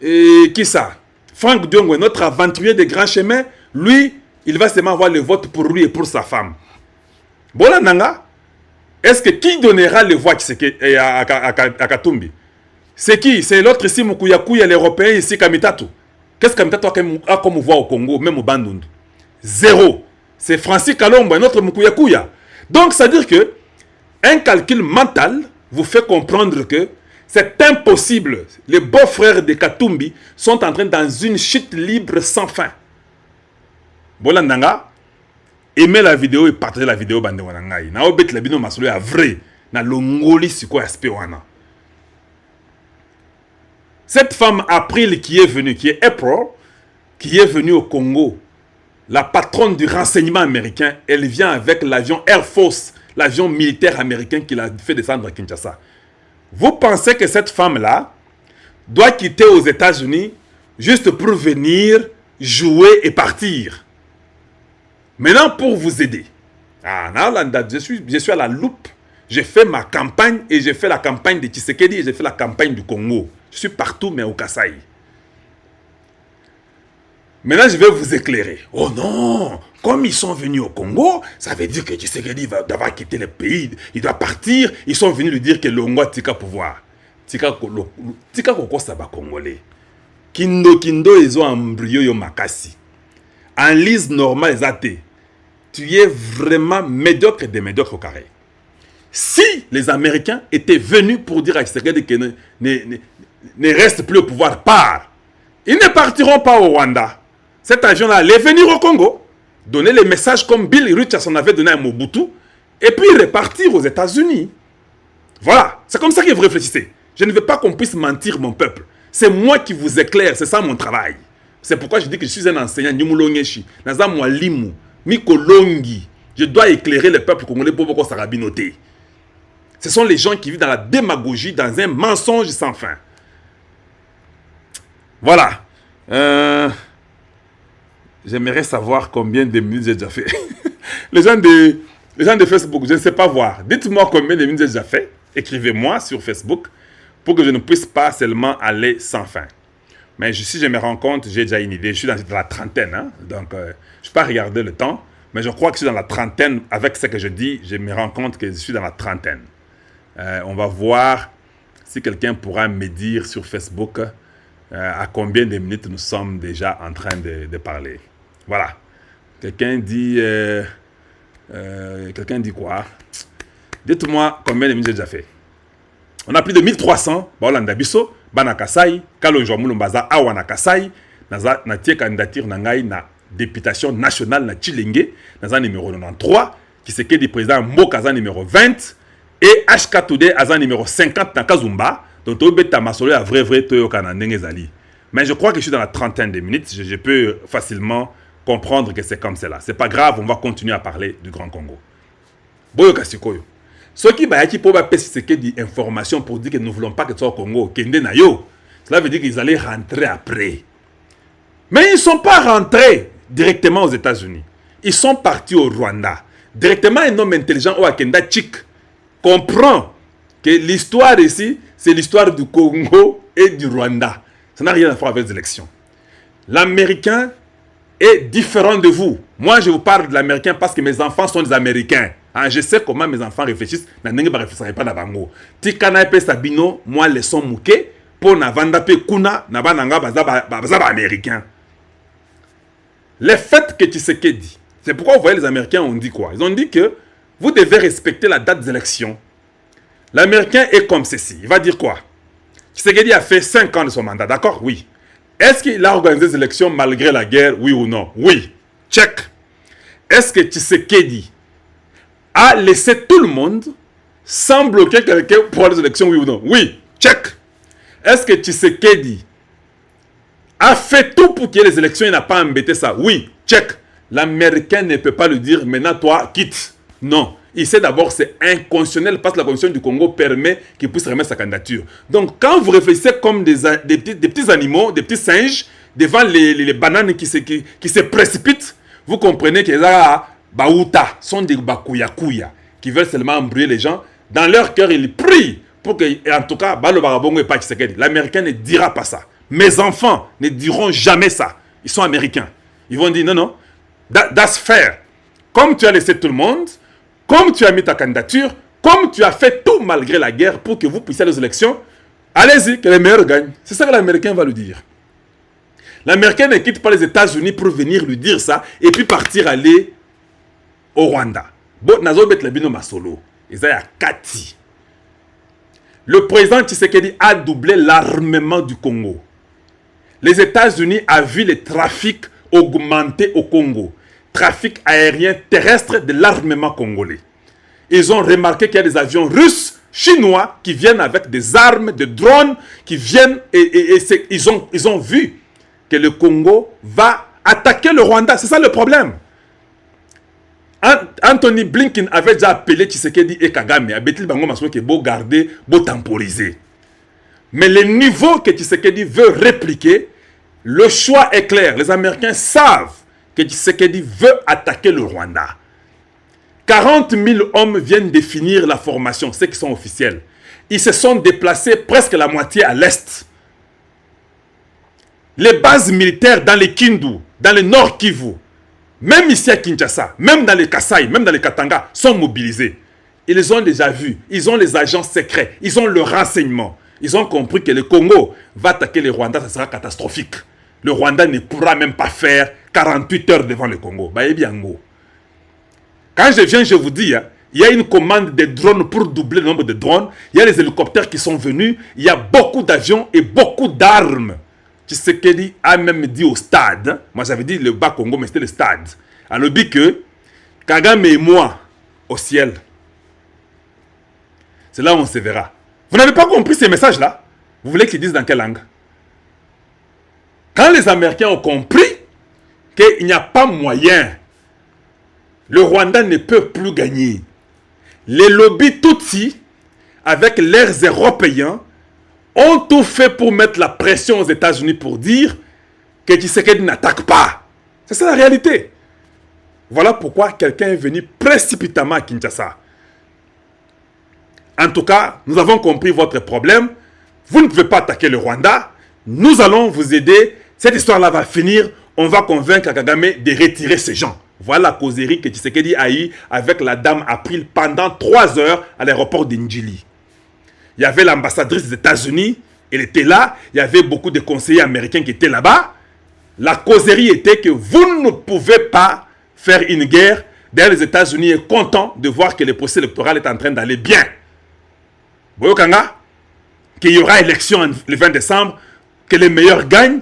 Et qui ça? Franck Diongo, notre aventurier des grands chemins, lui, il va seulement avoir le vote pour lui et pour sa femme. Bola Nanga, est-ce que qui donnera le voix à Katumbi? C'est qui? C'est l'autre ici, Mukuyakuya, l'Européen ici, Kamitatu. Qu'est-ce que Kamitatu a comme voix au Congo, même au Bandundu? 0. C'est Francis Kalombo, notre Mukuyakuya. Donc, c'est-à-dire que un calcul mental vous fait comprendre que c'est impossible. Les beaux-frères de Katumbi sont en train dans une chute libre sans fin. Bolandanga, aimez la vidéo et partagez la vidéo. Na obet la bino masolo ya vrai. Na longoli siko aspect wana. Cette femme April qui est venue, qui est April, qui est venue au Congo la patronne du renseignement américain, elle vient avec l'avion Air Force, l'avion militaire américain qui l'a fait descendre à Kinshasa. Vous pensez que cette femme-là doit quitter aux États-Unis juste pour venir jouer et partir? Maintenant, pour vous aider, je suis à la loupe. J'ai fait ma campagne et j'ai fait la campagne de Tshisekedi et j'ai fait la campagne du Congo. Je suis partout, mais au Kasaï. Maintenant, je vais vous éclairer. Oh non, comme ils sont venus au Congo, ça veut dire que Tshisekedi va devoir quitter le pays. Il doit partir. Ils sont venus lui dire que le Congo a tika pouvoir. Tika koko saba congolais. Kindo, ils ont embryo yo makasi. En lise normale, zate. Tu es vraiment médiocre des médiocres au carré. Si les Américains étaient venus pour dire à Tshisekedi qu'il ne reste plus au pouvoir, part, ils ne partiront pas au Rwanda. Cet avion-là allait venir au Congo, donner les messages comme Bill Richardson avait donné à Mobutu, et puis repartir aux États-Unis. Voilà, c'est comme ça que vous réfléchissez. Je ne veux pas qu'on puisse mentir mon peuple. C'est moi qui vous éclaire, c'est ça mon travail. C'est pourquoi je dis que je suis un enseignant, Nyumulongeshi, Naza Mwalimu, Mikolongi. Je dois éclairer le peuple congolais pour qu'on s'arabinoter. Ce sont les gens qui vivent dans la démagogie, dans un mensonge sans fin. Voilà. J'aimerais savoir combien de minutes j'ai déjà fait. les gens de Facebook, je ne sais pas voir. Dites-moi combien de minutes j'ai déjà fait. Écrivez-moi sur Facebook pour que je ne puisse pas seulement aller sans fin. Mais si je me rends compte, j'ai déjà une idée. Je suis dans la trentaine. Hein? Donc, je ne vais pas regarder le temps. Mais je crois que je suis dans la trentaine. Avec ce que je dis, je me rends compte que je suis dans la trentaine. On va voir si quelqu'un pourra me dire sur Facebook à combien de minutes nous sommes déjà en train de parler. Voilà. Quelqu'un dit quoi? Dites-moi combien de minutes j'ai déjà fait. On a plus de 1300. Baolanda biso, bana Kasai, Kalonjo Mulumbaza awa na Kasai, na tie candidature na ngai na députation nationale na Chilenge, na numéro 93, Tshisekedi président Mbokaza numéro 20 et HK Today aza numéro 50 na Kazumba. Donc to beta masolo ya vrai toyoka na ndenge zali. Mais je crois que je suis dans la trentaine de minutes, je peux facilement comprendre que c'est comme cela. C'est pas grave, on va continuer à parler du Grand Congo. Boyoka sikoyo. Ceux qui bayaki pour des informations pour dire que nous ne voulons pas que ce soit au Congo, kende na yo. Cela veut dire qu'ils allaient rentrer après. Mais ils ne sont pas rentrés directement aux États-Unis. Ils sont partis au Rwanda. Directement, un homme intelligent au Akenda Chik comprend que l'histoire ici, c'est l'histoire du Congo et du Rwanda. Ça n'a rien à voir avec les élections. L'Américain est différent de vous. Moi, je vous parle de l'Américain parce que mes enfants sont des Américains. Hein, je sais comment mes enfants réfléchissent. Je ne réfléchirai pas d'Abango. Tikana pe Sabino, moi, les sont mouqués pour na vanda pe kuna na bananga bazaba américain. Le fait que Tshisekedi, c'est pourquoi vous voyez les Américains ont dit quoi? Ils ont dit que vous devez respecter la date des élections. L'Américain est comme ceci. Il va dire quoi? Tshisekedi a fait 5 ans de son mandat, d'accord? Oui. Est-ce qu'il a organisé des élections malgré la guerre, oui ou non? Oui. Check. Est-ce que Tshisekedi a laissé tout le monde sans bloquer quelqu'un pour les élections, oui ou non? Oui. Check. Est-ce que Tshisekedi a fait tout pour qu'il y ait les élections et n'a pas embêté ça? Oui. Check. L'Américain ne peut pas lui dire, maintenant toi, quitte. Non. Il sait d'abord c'est inconstitutionnel parce que la constitution du Congo permet qu'il puisse remettre sa candidature. Donc quand vous réfléchissez comme des petits animaux, des petits singes, devant les bananes qui se précipitent, vous comprenez que les Baouta sont des Bakouya qui veulent seulement embrouiller les gens. Dans leur cœur, ils prient pour que, en tout cas, Balo Barabongo et pas Tshisekedi. L'Américain ne dira pas ça. Mes enfants ne diront jamais ça. Ils sont américains. Ils vont dire non, non, that's fair. Comme tu as laissé tout le monde, comme tu as mis ta candidature, comme tu as fait tout malgré la guerre pour que vous puissiez aller aux élections, allez-y, que les meilleurs gagnent. C'est ça que l'Américain va lui dire. L'Américain ne quitte pas les États-Unis pour venir lui dire ça et puis partir aller au Rwanda. Bon, nazobet lebino masolo. Isaiah Kati. Le président Tshisekedi a doublé l'armement du Congo. Les États-Unis ont vu le trafic augmenter au Congo. Trafic aérien terrestre de l'armement congolais. Ils ont remarqué qu'il y a des avions russes, chinois, qui viennent avec des armes, des drones, qui viennent et ils ont vu que le Congo va attaquer le Rwanda. C'est ça le problème. Anthony Blinken avait déjà appelé Tshisekedi et Kagame. A Betil Bango Masou qui est beau garder, beau temporiser. Mais le niveau que Tshisekedi veut répliquer, le choix est clair. Les Américains savent que Tshisekedi veut attaquer le Rwanda. 40 000 hommes viennent définir la formation, ceux qui sont officiels. Ils se sont déplacés presque la moitié à l'est. Les bases militaires dans les Kindu, dans le nord Kivu, même ici à Kinshasa, même dans les Kasaï, même dans les Katanga, sont mobilisés. Ils les ont déjà vus. Ils ont les agents secrets. Ils ont le renseignement. Ils ont compris que le Congo va attaquer le Rwanda, ça sera catastrophique. Le Rwanda ne pourra même pas faire 48 heures devant le Congo. Quand je viens, je vous dis, il y a une commande de drones pour doubler le nombre de drones. Il y a les hélicoptères qui sont venus. Il y a beaucoup d'avions et beaucoup d'armes. Tshisekedi a même dit au stade, moi j'avais dit le bas Congo, mais c'était le stade. Alors dit que Kagame et moi au ciel. C'est là où on se verra. Vous n'avez pas compris ces messages-là? Vous voulez qu'ils disent dans quelle langue? Quand les Américains ont compris qu'il n'y a pas moyen, le Rwanda ne peut plus gagner. Les lobbies Tutsi, avec leurs Européens, ont tout fait pour mettre la pression aux États-Unis pour dire que Tshisekedi n'attaque pas. C'est ça la réalité. Voilà pourquoi quelqu'un est venu précipitamment à Kinshasa. En tout cas, nous avons compris votre problème. Vous ne pouvez pas attaquer le Rwanda. Nous allons vous aider. Cette histoire-là va finir. On va convaincre Kagame de retirer ces gens. Voilà la causerie que Tshisekedi a eue avec la dame April pendant 3 heures à l'aéroport d'Indjili. Il y avait l'ambassadrice des États-Unis, elle était là. Il y avait beaucoup de conseillers américains qui étaient là-bas. La causerie était que vous ne pouvez pas faire une guerre. D'ailleurs, les États-Unis sont contents de voir que le processus électoral est en train d'aller bien. Boyokanga, qu'il y aura élection le 20 décembre, que les meilleurs gagnent.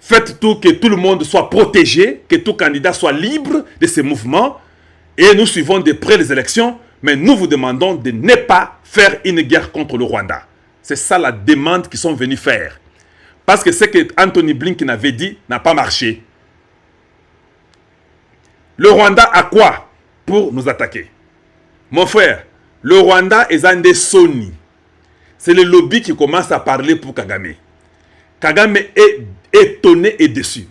Faites tout, que tout le monde soit protégé, que tout candidat soit libre de ses mouvements. Et nous suivons de près les élections, mais nous vous demandons de ne pas faire une guerre contre le Rwanda. C'est ça la demande qu'ils sont venus faire. Parce que ce que Anthony Blinken avait dit n'a pas marché. Le Rwanda a quoi pour nous attaquer? Mon frère, le Rwanda est un des Sony. C'est le lobby qui commence à parler pour Kagame. Kagame est étonné et déçu.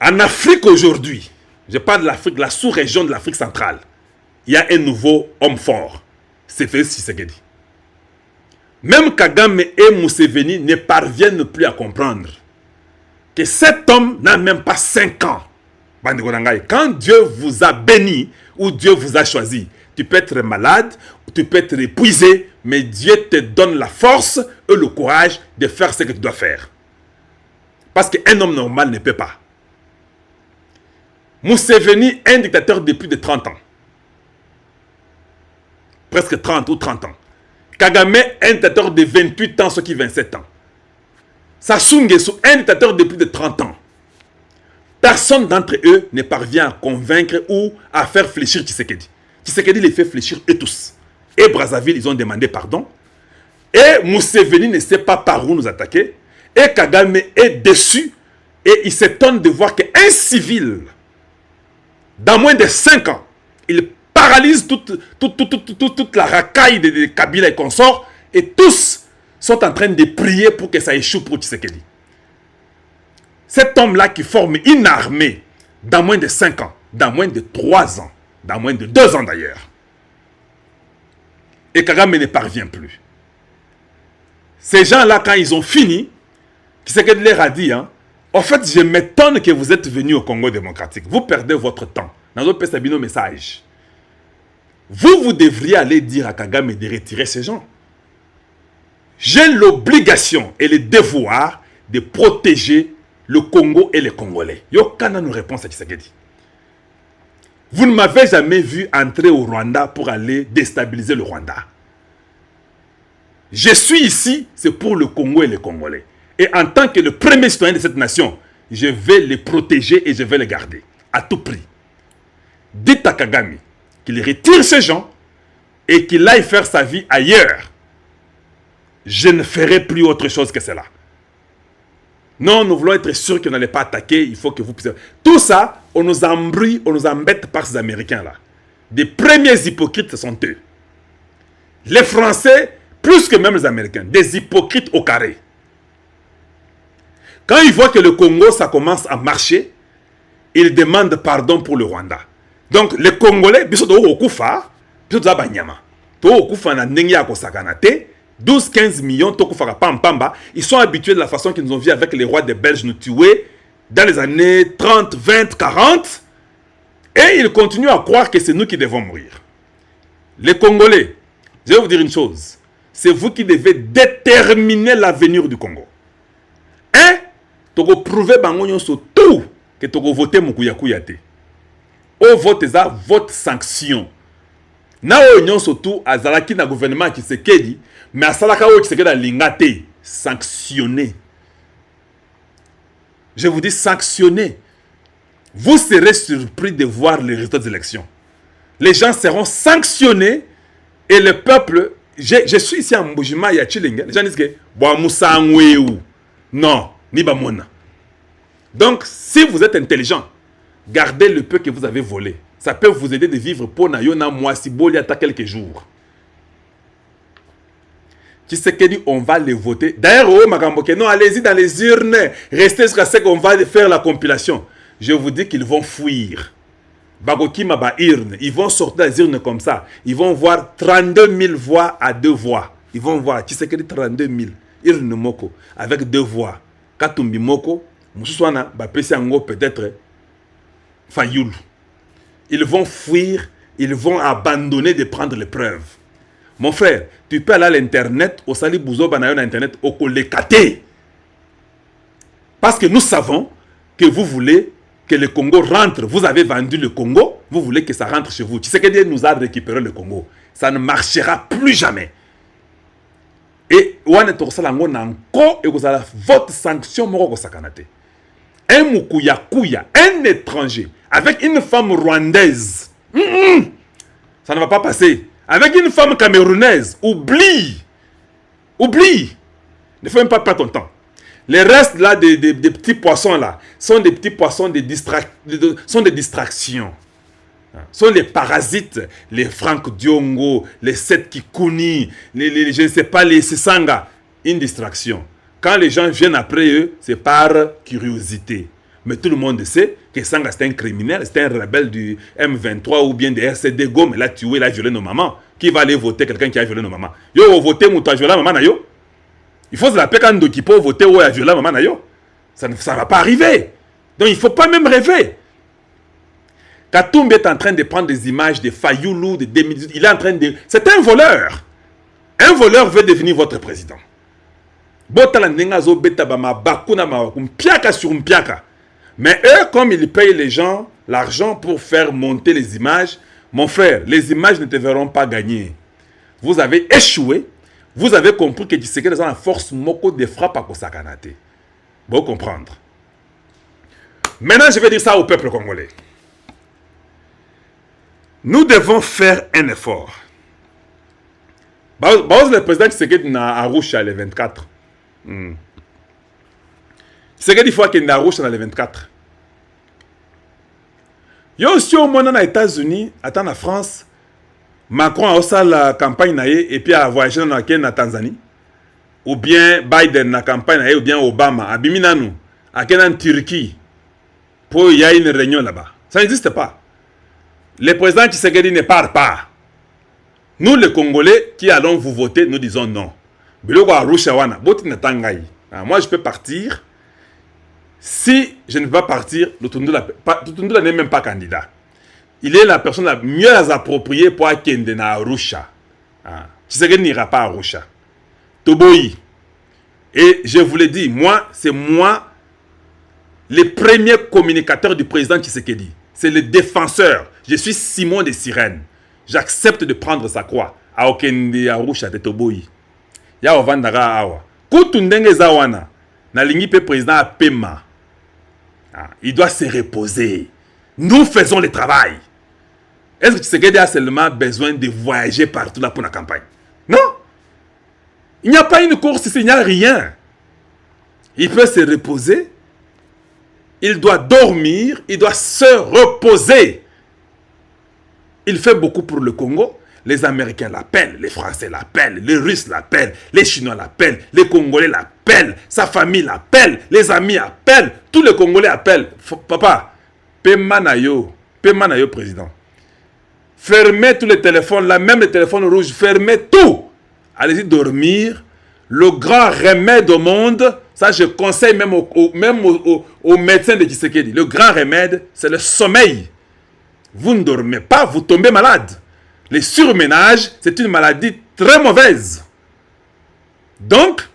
En Afrique aujourd'hui, je parle de l'Afrique, la sous-région de l'Afrique centrale, il y a un nouveau homme fort. C'est Félix Tshisekedi. Même Kagame et Museveni ne parviennent plus à comprendre que cet homme n'a même pas 5 ans. Quand Dieu vous a béni ou Dieu vous a choisi, tu peux être malade, tu peux être épuisé, mais Dieu te donne la force et le courage de faire ce que tu dois faire. Parce qu'un homme normal ne peut pas. Museveni est un dictateur de plus de 30 ans. Presque 30 ou 30 ans. Kagame est un dictateur de 28 ans, ce qui est 27 ans. Sassou Nguesso est un dictateur de plus de 30 ans. Personne d'entre eux ne parvient à convaincre ou à faire fléchir Tshisekedi. Tshisekedi les fait fléchir eux tous. Et Brazzaville, ils ont demandé pardon. Et Museveni ne sait pas par où nous attaquer. Et Kagame est déçu. Et il s'étonne de voir qu'un civil, dans moins de 5 ans, il paralyse toute la racaille de Kabila et consorts. Et tous sont en train de prier pour que ça échoue pour Tshisekedi. Cet homme-là qui forme une armée dans moins de 5 ans, dans moins de 3 ans, dans moins de 2 ans d'ailleurs. Et Kagame ne parvient plus. Ces gens-là, quand ils ont fini, Tshisekedi leur a dit, en fait, je m'étonne que vous êtes venus au Congo démocratique. Vous perdez votre temps. Dans notre Sabino message. Vous devriez aller dire à Kagame de retirer ces gens. J'ai l'obligation et le devoir de protéger le Congo et les Congolais. Yokana nous répond à Tshisekedi. Vous ne m'avez jamais vu entrer au Rwanda pour aller déstabiliser le Rwanda. Je suis ici, c'est pour le Congo et les Congolais. Et en tant que le premier citoyen de cette nation, je vais les protéger et je vais les garder. À tout prix. Dites à Kagame qu'il retire ces gens et qu'il aille faire sa vie ailleurs. Je ne ferai plus autre chose que cela. Non, nous voulons être sûrs qu'on n'allait pas attaquer, il faut que vous puissiez... Tout ça, on nous embrouille, on nous embête par ces Américains-là. Des premiers hypocrites, ce sont eux. Les Français, plus que même les Américains, des hypocrites au carré. Quand ils voient que le Congo, ça commence à marcher, ils demandent pardon pour le Rwanda. Donc, les Congolais, biso do okufa, biso do banyama. To okufa na ndenge ya kosakana te, 12-15 millions, Tokufara Pampamba, ils sont habitués de la façon qu'ils nous ont vu avec les rois des Belges nous tuer dans les années 30, 20, 40. Et ils continuent à croire que c'est nous qui devons mourir. Les Congolais, je vais vous dire une chose. C'est vous qui devez déterminer l'avenir du Congo. Hein? Toko prouver bangonyon sur tout que toko voter mukuya kuyate. Au vote ça, vote sanction. Na oignon surtout azalaki na gouvernement qui se kedi, mais asalaka o qui se kedi lingate sanctionner. Je vous dis sanctionner. Vous serez surpris de voir les résultats des élections. Les gens seront sanctionnés et le peuple, je suis ici à Mbujima et à Chilinga, les gens disent que non, ni bamona. Donc, si vous êtes intelligent, gardez le peu que vous avez volé. Ça peut vous aider de vivre pour Nayona Mwasiboli à quelques jours. Qui sait que dit on va les voter. D'ailleurs, oh Magamboke, non, allez-y dans les urnes. Restez jusqu'à ce qu'on va faire la compilation. Je vous dis qu'ils vont fuir. Bagoki Maba urne. Ils vont sortir des urnes comme ça. Ils vont voir 32 000 voix à 2 voix. Ils vont voir. Qui sait que dit 32 000 urnes moko avec 2 voix. Katumbi moko. Moussouna, Bapesi Ango peut-être Fayoul. Ils vont fuir, ils vont abandonner de prendre les preuves. Mon frère, tu peux aller à l'internet, au Sali Bouzo Banayon internet, au Kolekate. Parce que nous savons que vous voulez que le Congo rentre. Vous avez vendu le Congo, vous voulez que ça rentre chez vous. Tu sais que Dieu nous a récupéré le Congo. Ça ne marchera plus jamais. Et votre sanction moko sakanate. Un Mukuya Kuya, un étranger, avec une femme rwandaise. Ça ne va pas passer. Avec une femme camerounaise, oublie. Oublie. Ne fais même pas perdre ton temps. Les restes là des petits poissons là sont des petits poissons sont des distractions. Sont les parasites, les Franck Diongo, les Seth Kikuni, je ne sais pas, les Sisanga. Une distraction. Quand les gens viennent après eux, c'est par curiosité. Mais tout le monde sait que Sanga c'est un criminel, c'est un rebelle du M23 ou bien des RCD Gom. Il a tué, il a violé nos mamans. Qui va aller voter quelqu'un qui a violé nos mamans? Yo, voter ou tu as violé maman na yo? Il faut se rappeler quand on peut voter ou a violé maman na yo. Ça ne va pas arriver. Donc il ne faut pas même rêver. Katumbi est en train de prendre des images de Fayoulou, de 2018. Il est en train de... C'est un voleur. Un voleur veut devenir votre président. Mais eux, comme ils payent les gens l'argent pour faire monter les images, mon frère, les images ne te verront pas gagner. Vous avez échoué. Vous avez compris que Tshisekedi a la force moko de frappe à Kosakanate. Bon comprendre. Maintenant, je vais dire ça au peuple congolais. Nous devons faire un effort. Le président Tshisekedi n'a Arusha le 24. Tshisekedi il faut qu'il n'a Arusha le 24. Yo aussi au moins dans les États-Unis, attends en France, Macron a aussi la campagne et puis a voyagé dans la Tanzanie. Ou bien Biden na campagne ou bien Obama a Biminanu, à en Turquie. Pour il y a une réunion là-bas. Ça n'existe pas. Le président Tshisekedi ne part pas. Nous, les Congolais qui allons vous voter, nous disons non. Moi, je peux partir. Si je ne peux pas partir, le Tundula n'est même pas candidat. Il est la personne la mieux appropriée pour Akende na Arusha. Tshisekedi n'ira pas à Arusha. Toboyi. Et je vous l'ai dit, moi, c'est moi le premier communicateur du président Tshisekedi. C'est le défenseur. Je suis Simon des Sirènes. J'accepte de prendre sa croix. A Okende Arusha de Toboyi. Ya ovandara awa. Kutundenge zawana. Na lingi pe président a Pema. Il doit se reposer. Nous faisons le travail. Est-ce que Tshisekedi a seulement besoin de voyager partout là pour la campagne? Non. Il n'y a pas une course ici, il n'y a rien. Il peut se reposer. Il doit dormir. Il doit se reposer. Il fait beaucoup pour le Congo. Les Américains l'appellent, les Français l'appellent, les Russes l'appellent, les Chinois l'appellent, les Congolais l'appellent, sa famille l'appelle, les amis appellent, tous les Congolais appellent. Papa, Pemanayo, président. Fermez tous les téléphones là, même les téléphones rouges, fermez tout. Allez-y dormir. Le grand remède au monde, ça je conseille même aux médecins de Tshisekedi, le grand remède, c'est le sommeil. Vous ne dormez pas, vous tombez malade. Les surménages, c'est une maladie très mauvaise. Donc,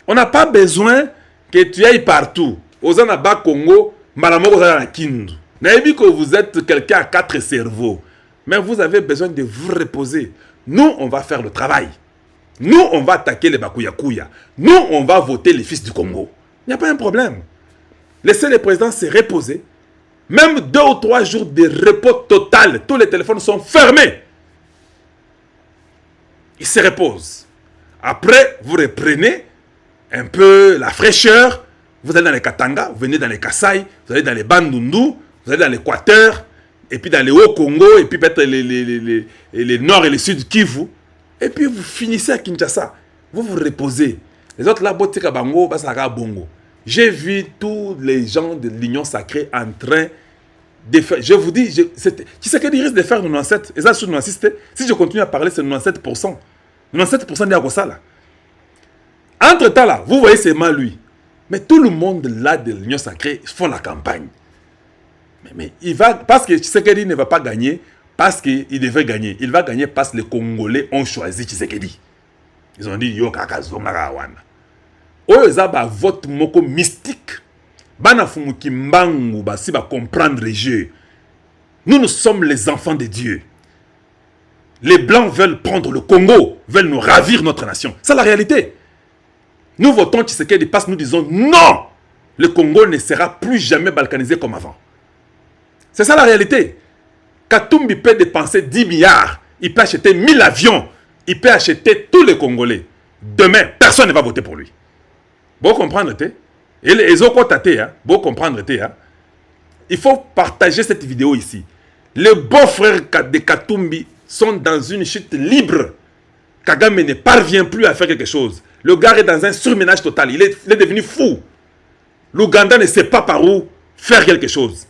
on n'a pas besoin que tu ailles partout. Aux Anaba Congo, Malamoko Zana Kindu. N'avez que vous êtes quelqu'un à 4 cerveaux. Mais vous avez besoin de vous reposer. Nous, on va faire le travail. Nous, on va attaquer les Bakuyakuya. Nous, on va voter les fils du Congo. Il n'y a pas un problème. Laissez le président se reposer. Même 2 ou 3 jours de repos total. Tous les téléphones sont fermés. Il se repose. Après, vous reprenez un peu la fraîcheur. Vous allez dans les Katanga, vous venez dans les Kasaï, vous allez dans les Bandundu, vous allez dans l'Équateur, et puis dans les Hauts-Congo, et puis peut-être les Nord et les Sud Kivu. Et puis vous finissez à Kinshasa. Vous vous reposez. Les autres là, Botika Bango, Basaka Bongo. J'ai vu tous les gens de l'Union Sacrée en train de faire. Je vous dis, tu sais qu'il risque de faire 97. Et ça, sur 96, si je continue à parler, c'est 97%. 97% de ça là. Entre-temps là, vous voyez seulement lui. Mais tout le monde là de l'Union Sacrée font la campagne. Mais il va, parce que Tshisekedi ne va pas gagner, parce qu'il devait gagner. Il va gagner parce que les Congolais ont choisi Tshisekedi. Ils ont dit, yo kaka zonga wana. Oyo zaba vote moko mystique. Bana fumuki mbangu basi ba comprendre le jeu. Nous sommes les enfants de Dieu. Les Blancs veulent prendre le Congo, veulent nous ravir notre nation. C'est la réalité. Nous votons Tshisekedi parce que nous disons non. Le Congo ne sera plus jamais balkanisé comme avant. C'est ça la réalité. Katumbi peut dépenser 10 milliards. Il peut acheter 1000 avions. Il peut acheter tous les Congolais. Demain, personne ne va voter pour lui. Vous comprenez? Et les autres côtés, vous comprenez? Il faut partager cette vidéo ici. Les beaux-frères de Katumbi sont dans une chute libre. Kagame ne parvient plus à faire quelque chose. Le gars est dans un surménage total. Il est devenu fou. L'Ouganda ne sait pas par où faire quelque chose.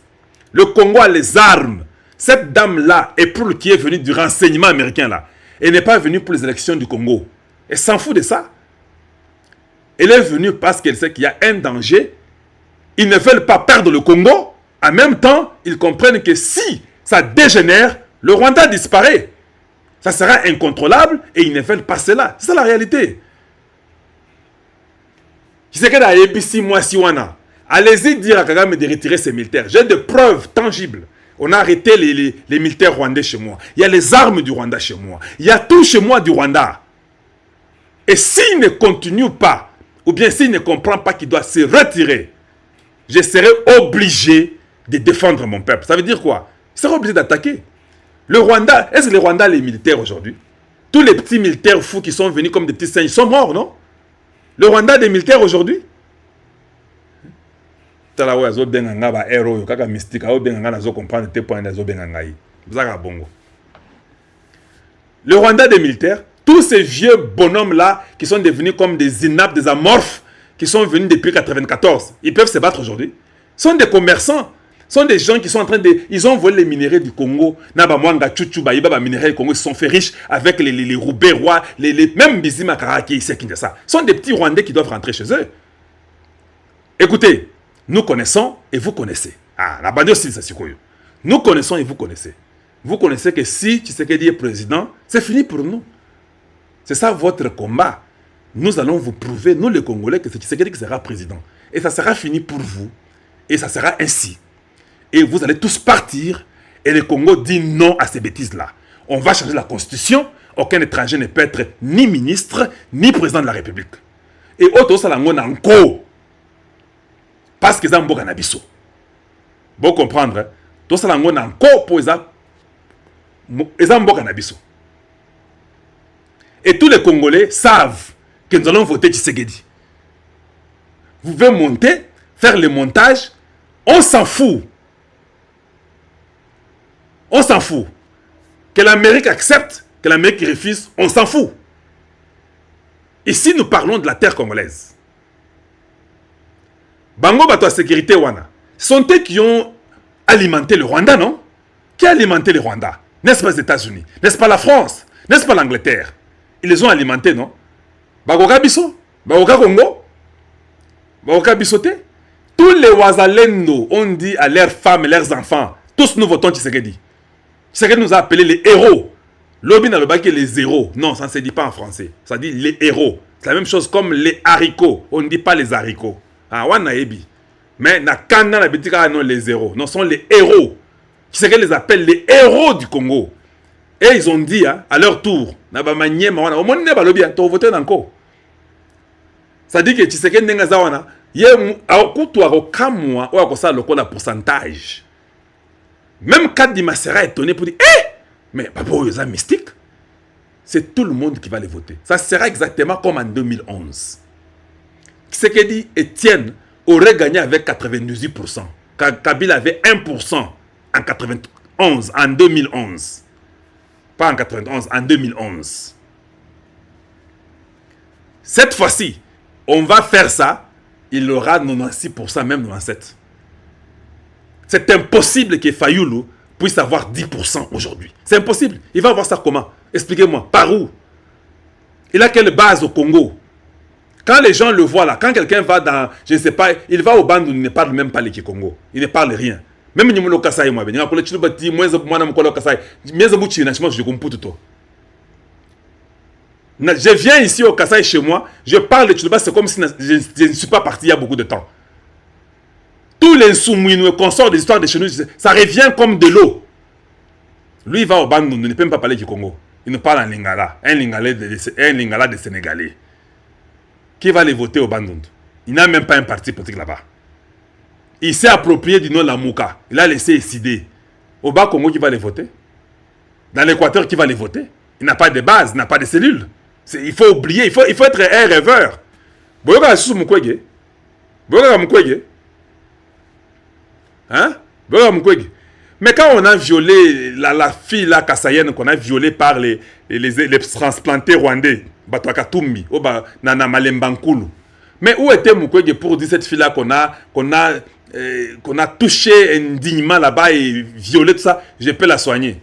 Le Congo a les armes. Cette dame-là, Eproul, qui est venue du renseignement américain, là, elle n'est pas venue pour les élections du Congo. Elle s'en fout de ça. Elle est venue parce qu'elle sait qu'il y a un danger. Ils ne veulent pas perdre le Congo. En même temps, ils comprennent que si ça dégénère, le Rwanda disparaît. Ça sera incontrôlable et ils ne veulent pas cela. C'est ça la réalité. Je sais que dans les 6 mois, allez-y dire à Kagame de retirer ses militaires. J'ai des preuves tangibles. On a arrêté les militaires rwandais chez moi. Il y a les armes du Rwanda chez moi. Il y a tout chez moi du Rwanda. Et s'il ne continue pas, ou bien s'il ne comprend pas qu'il doit se retirer, je serai obligé de défendre mon peuple. Ça veut dire quoi? Il sera obligé d'attaquer. Le Rwanda, est-ce que le Rwanda a les militaires aujourd'hui? Tous les petits militaires fous qui sont venus comme des petits singes, ils sont morts, non? Le Rwanda a des militaires aujourd'hui? Le Rwanda des militaires, tous ces vieux bonhommes-là qui sont devenus comme des inaptes, des amorphes, qui sont venus depuis 1994, ils peuvent se battre aujourd'hui. Ce sont des commerçants, ce sont des gens qui sont en train de... Ils ont volé les minéraux du Congo. Ils se sont fait riches avec les Roubaix-Rois, même Bizima Karaki ici à Kinshasa. Ce sont des petits Rwandais qui doivent rentrer chez eux. Écoutez, nous connaissons et vous connaissez. Ah, la bande aussi, c'est quoi? Nous connaissons et vous connaissez. Vous connaissez que si Tshisekedi est président, c'est fini pour nous. C'est ça votre combat. Nous allons vous prouver, nous les Congolais, que c'est Tshisekedi qui sera président. Et ça sera fini pour vous. Et ça sera ainsi. Et vous allez tous partir. Et le Congo dit non à ces bêtises-là. On va changer la constitution. Aucun étranger ne peut être ni ministre, ni président de la République. Et autre salangon encore. Parce que ça mboka na biso. Bon comprendre, tout ça lango na encore pour ça mboka na biso. Et tous les Congolais savent que nous allons voter Tshisekedi. Vous pouvez monter, faire le montage. On s'en fout. On s'en fout. Que l'Amérique accepte, que l'Amérique refuse, on s'en fout. Ici, nous parlons de la terre congolaise. Bango Bato sécurité wana. Ce sont eux qui ont alimenté le Rwanda, non? Qui a alimenté le Rwanda? N'est-ce pas les États-Unis? N'est-ce pas la France? N'est-ce pas l'Angleterre? Ils les ont alimentés, non? Bagoka Biso? Bagoka Congo? Bagoka Bisote? Tous les Ouazalendo ont dit à leurs femmes et leurs enfants, tous nous votons Tshisekedi. Tshisekedi nous a appelés les héros. L'Obi n'a pas que les héros. Non, ça ne se dit pas en français. Ça dit les héros. C'est la même chose comme les haricots. On ne dit pas les haricots. Ah, wana ebi. Mais na kanda na bitika non les héros. Non, ce sont les héros. Tshisekedi les appelle les héros du Congo. Et ils ont dit hein, à leur tour, na ba manyema wana, au monde ne ba lobi to voter nanko. Ça dit que Tshisekedi nenga za wana, ye akutu akokamwa ou akosa lokola pourcentage. Même Kadima sera étonné pour dire mais papa oyo mystique. C'est tout le monde qui va les voter. Ça sera exactement comme en 2011. Tshisekedi Etienne aurait gagné avec 98%. Kabila avait 1% en 91, en 2011. Pas en 91, en 2011. Cette fois-ci, on va faire ça, il aura 96%, même 97%. C'est impossible que Fayoulou puisse avoir 10% aujourd'hui. C'est impossible. Il va avoir ça comment? Expliquez-moi. Par où? Il a quelle base au Congo? Quand les gens le voient là, quand quelqu'un va dans, je ne sais pas, il va au band où il ne parle même pas le Congo. Il ne parle rien. Même si je Kasai, moi, je viens ici au Kasai chez moi, je parle de Tchouba, c'est comme si je ne suis pas parti il y a beaucoup de temps. Tous les soumouins consorts des histoires de chez nous, ça revient comme de l'eau. Lui, il va au band où il ne peut même pas parler du Congo. Il nous parle en lingala, un lingala de Sénégalais. Qui va les voter au Bandund? Il n'a même pas un parti politique là-bas. Il s'est approprié du nom Lamouka. Il a laissé décider. Au Bas-Congo, qui va les voter? Dans l'Équateur, qui va les voter? Il n'a pas de base, il n'a pas de cellules. Il faut oublier, il faut être un rêveur. Boyoka Sous Mukwege. Boyoka Mukwege. Hein? Boyoka Mukwege. Mais quand on a violé la fille là, Kassayenne, qu'on a violée par les transplantés rwandais, Batwakatumbi, Nana Malembankulu. Mais où était Mukwege pour dire cette fille là qu'on a touché indignement là-bas et violé tout ça? Je peux la soigner.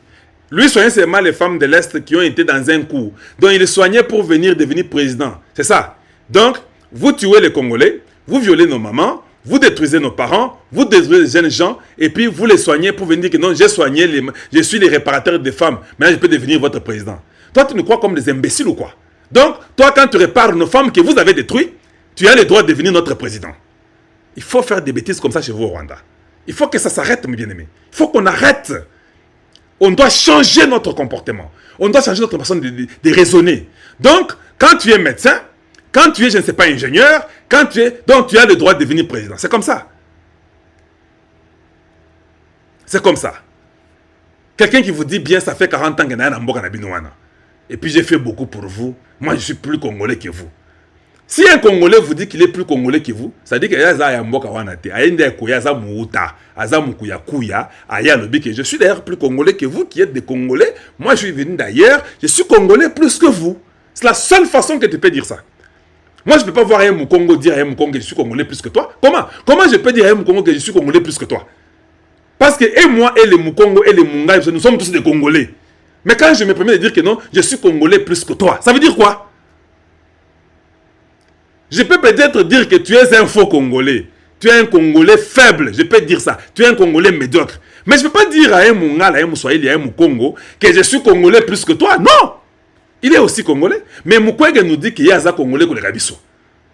Lui soignait seulement les femmes de l'Est qui ont été dans un coup. Donc il les soignait pour devenir président. C'est ça. Donc, vous tuez les Congolais, vous violez nos mamans, vous détruisez nos parents, vous détruisez les jeunes gens, et puis vous les soignez pour venir dire que non, je suis les réparateurs des femmes, maintenant je peux devenir votre président. Toi, tu nous crois comme des imbéciles ou quoi? Donc, toi, quand tu répares nos femmes que vous avez détruites, tu as le droit de devenir notre président. Il faut faire des bêtises comme ça chez vous au Rwanda. Il faut que ça s'arrête, mes bien-aimés. Il faut qu'on arrête. On doit changer notre comportement. On doit changer notre façon de raisonner. Donc, quand tu es médecin, quand tu es, je ne sais pas, ingénieur, donc tu as le droit de devenir président. C'est comme ça. C'est comme ça. Quelqu'un qui vous dit bien, ça fait 40 ans que je suis en et puis j'ai fait beaucoup pour vous. Moi, je suis plus congolais que vous. Si un Congolais vous dit qu'il est plus congolais que vous, ça dit que je suis d'ailleurs plus congolais que vous qui êtes des Congolais. Moi, je suis venu d'ailleurs. Je suis congolais plus que vous. C'est la seule façon que tu peux dire ça. Moi, je ne peux pas voir un Moukongo dire à un Moukongo que je suis congolais plus que toi. Comment je peux dire à un Moukongo que je suis congolais plus que toi? Parce que et moi, et les Moukongo, et les Munga, nous sommes tous des Congolais. Mais quand je me permets de dire que non, je suis congolais plus que toi, ça veut dire quoi? Je peux peut-être dire que tu es un faux Congolais. Tu es un Congolais faible, je peux dire ça. Tu es un Congolais médiocre. Mais je ne peux pas dire à un Mungala, à un Moussoaïli, à un Moukongo que je suis Congolais plus que toi. Non! Il est aussi Congolais. Mais Mukwege nous dit qu'il y a un Congolais qui est Rabiso.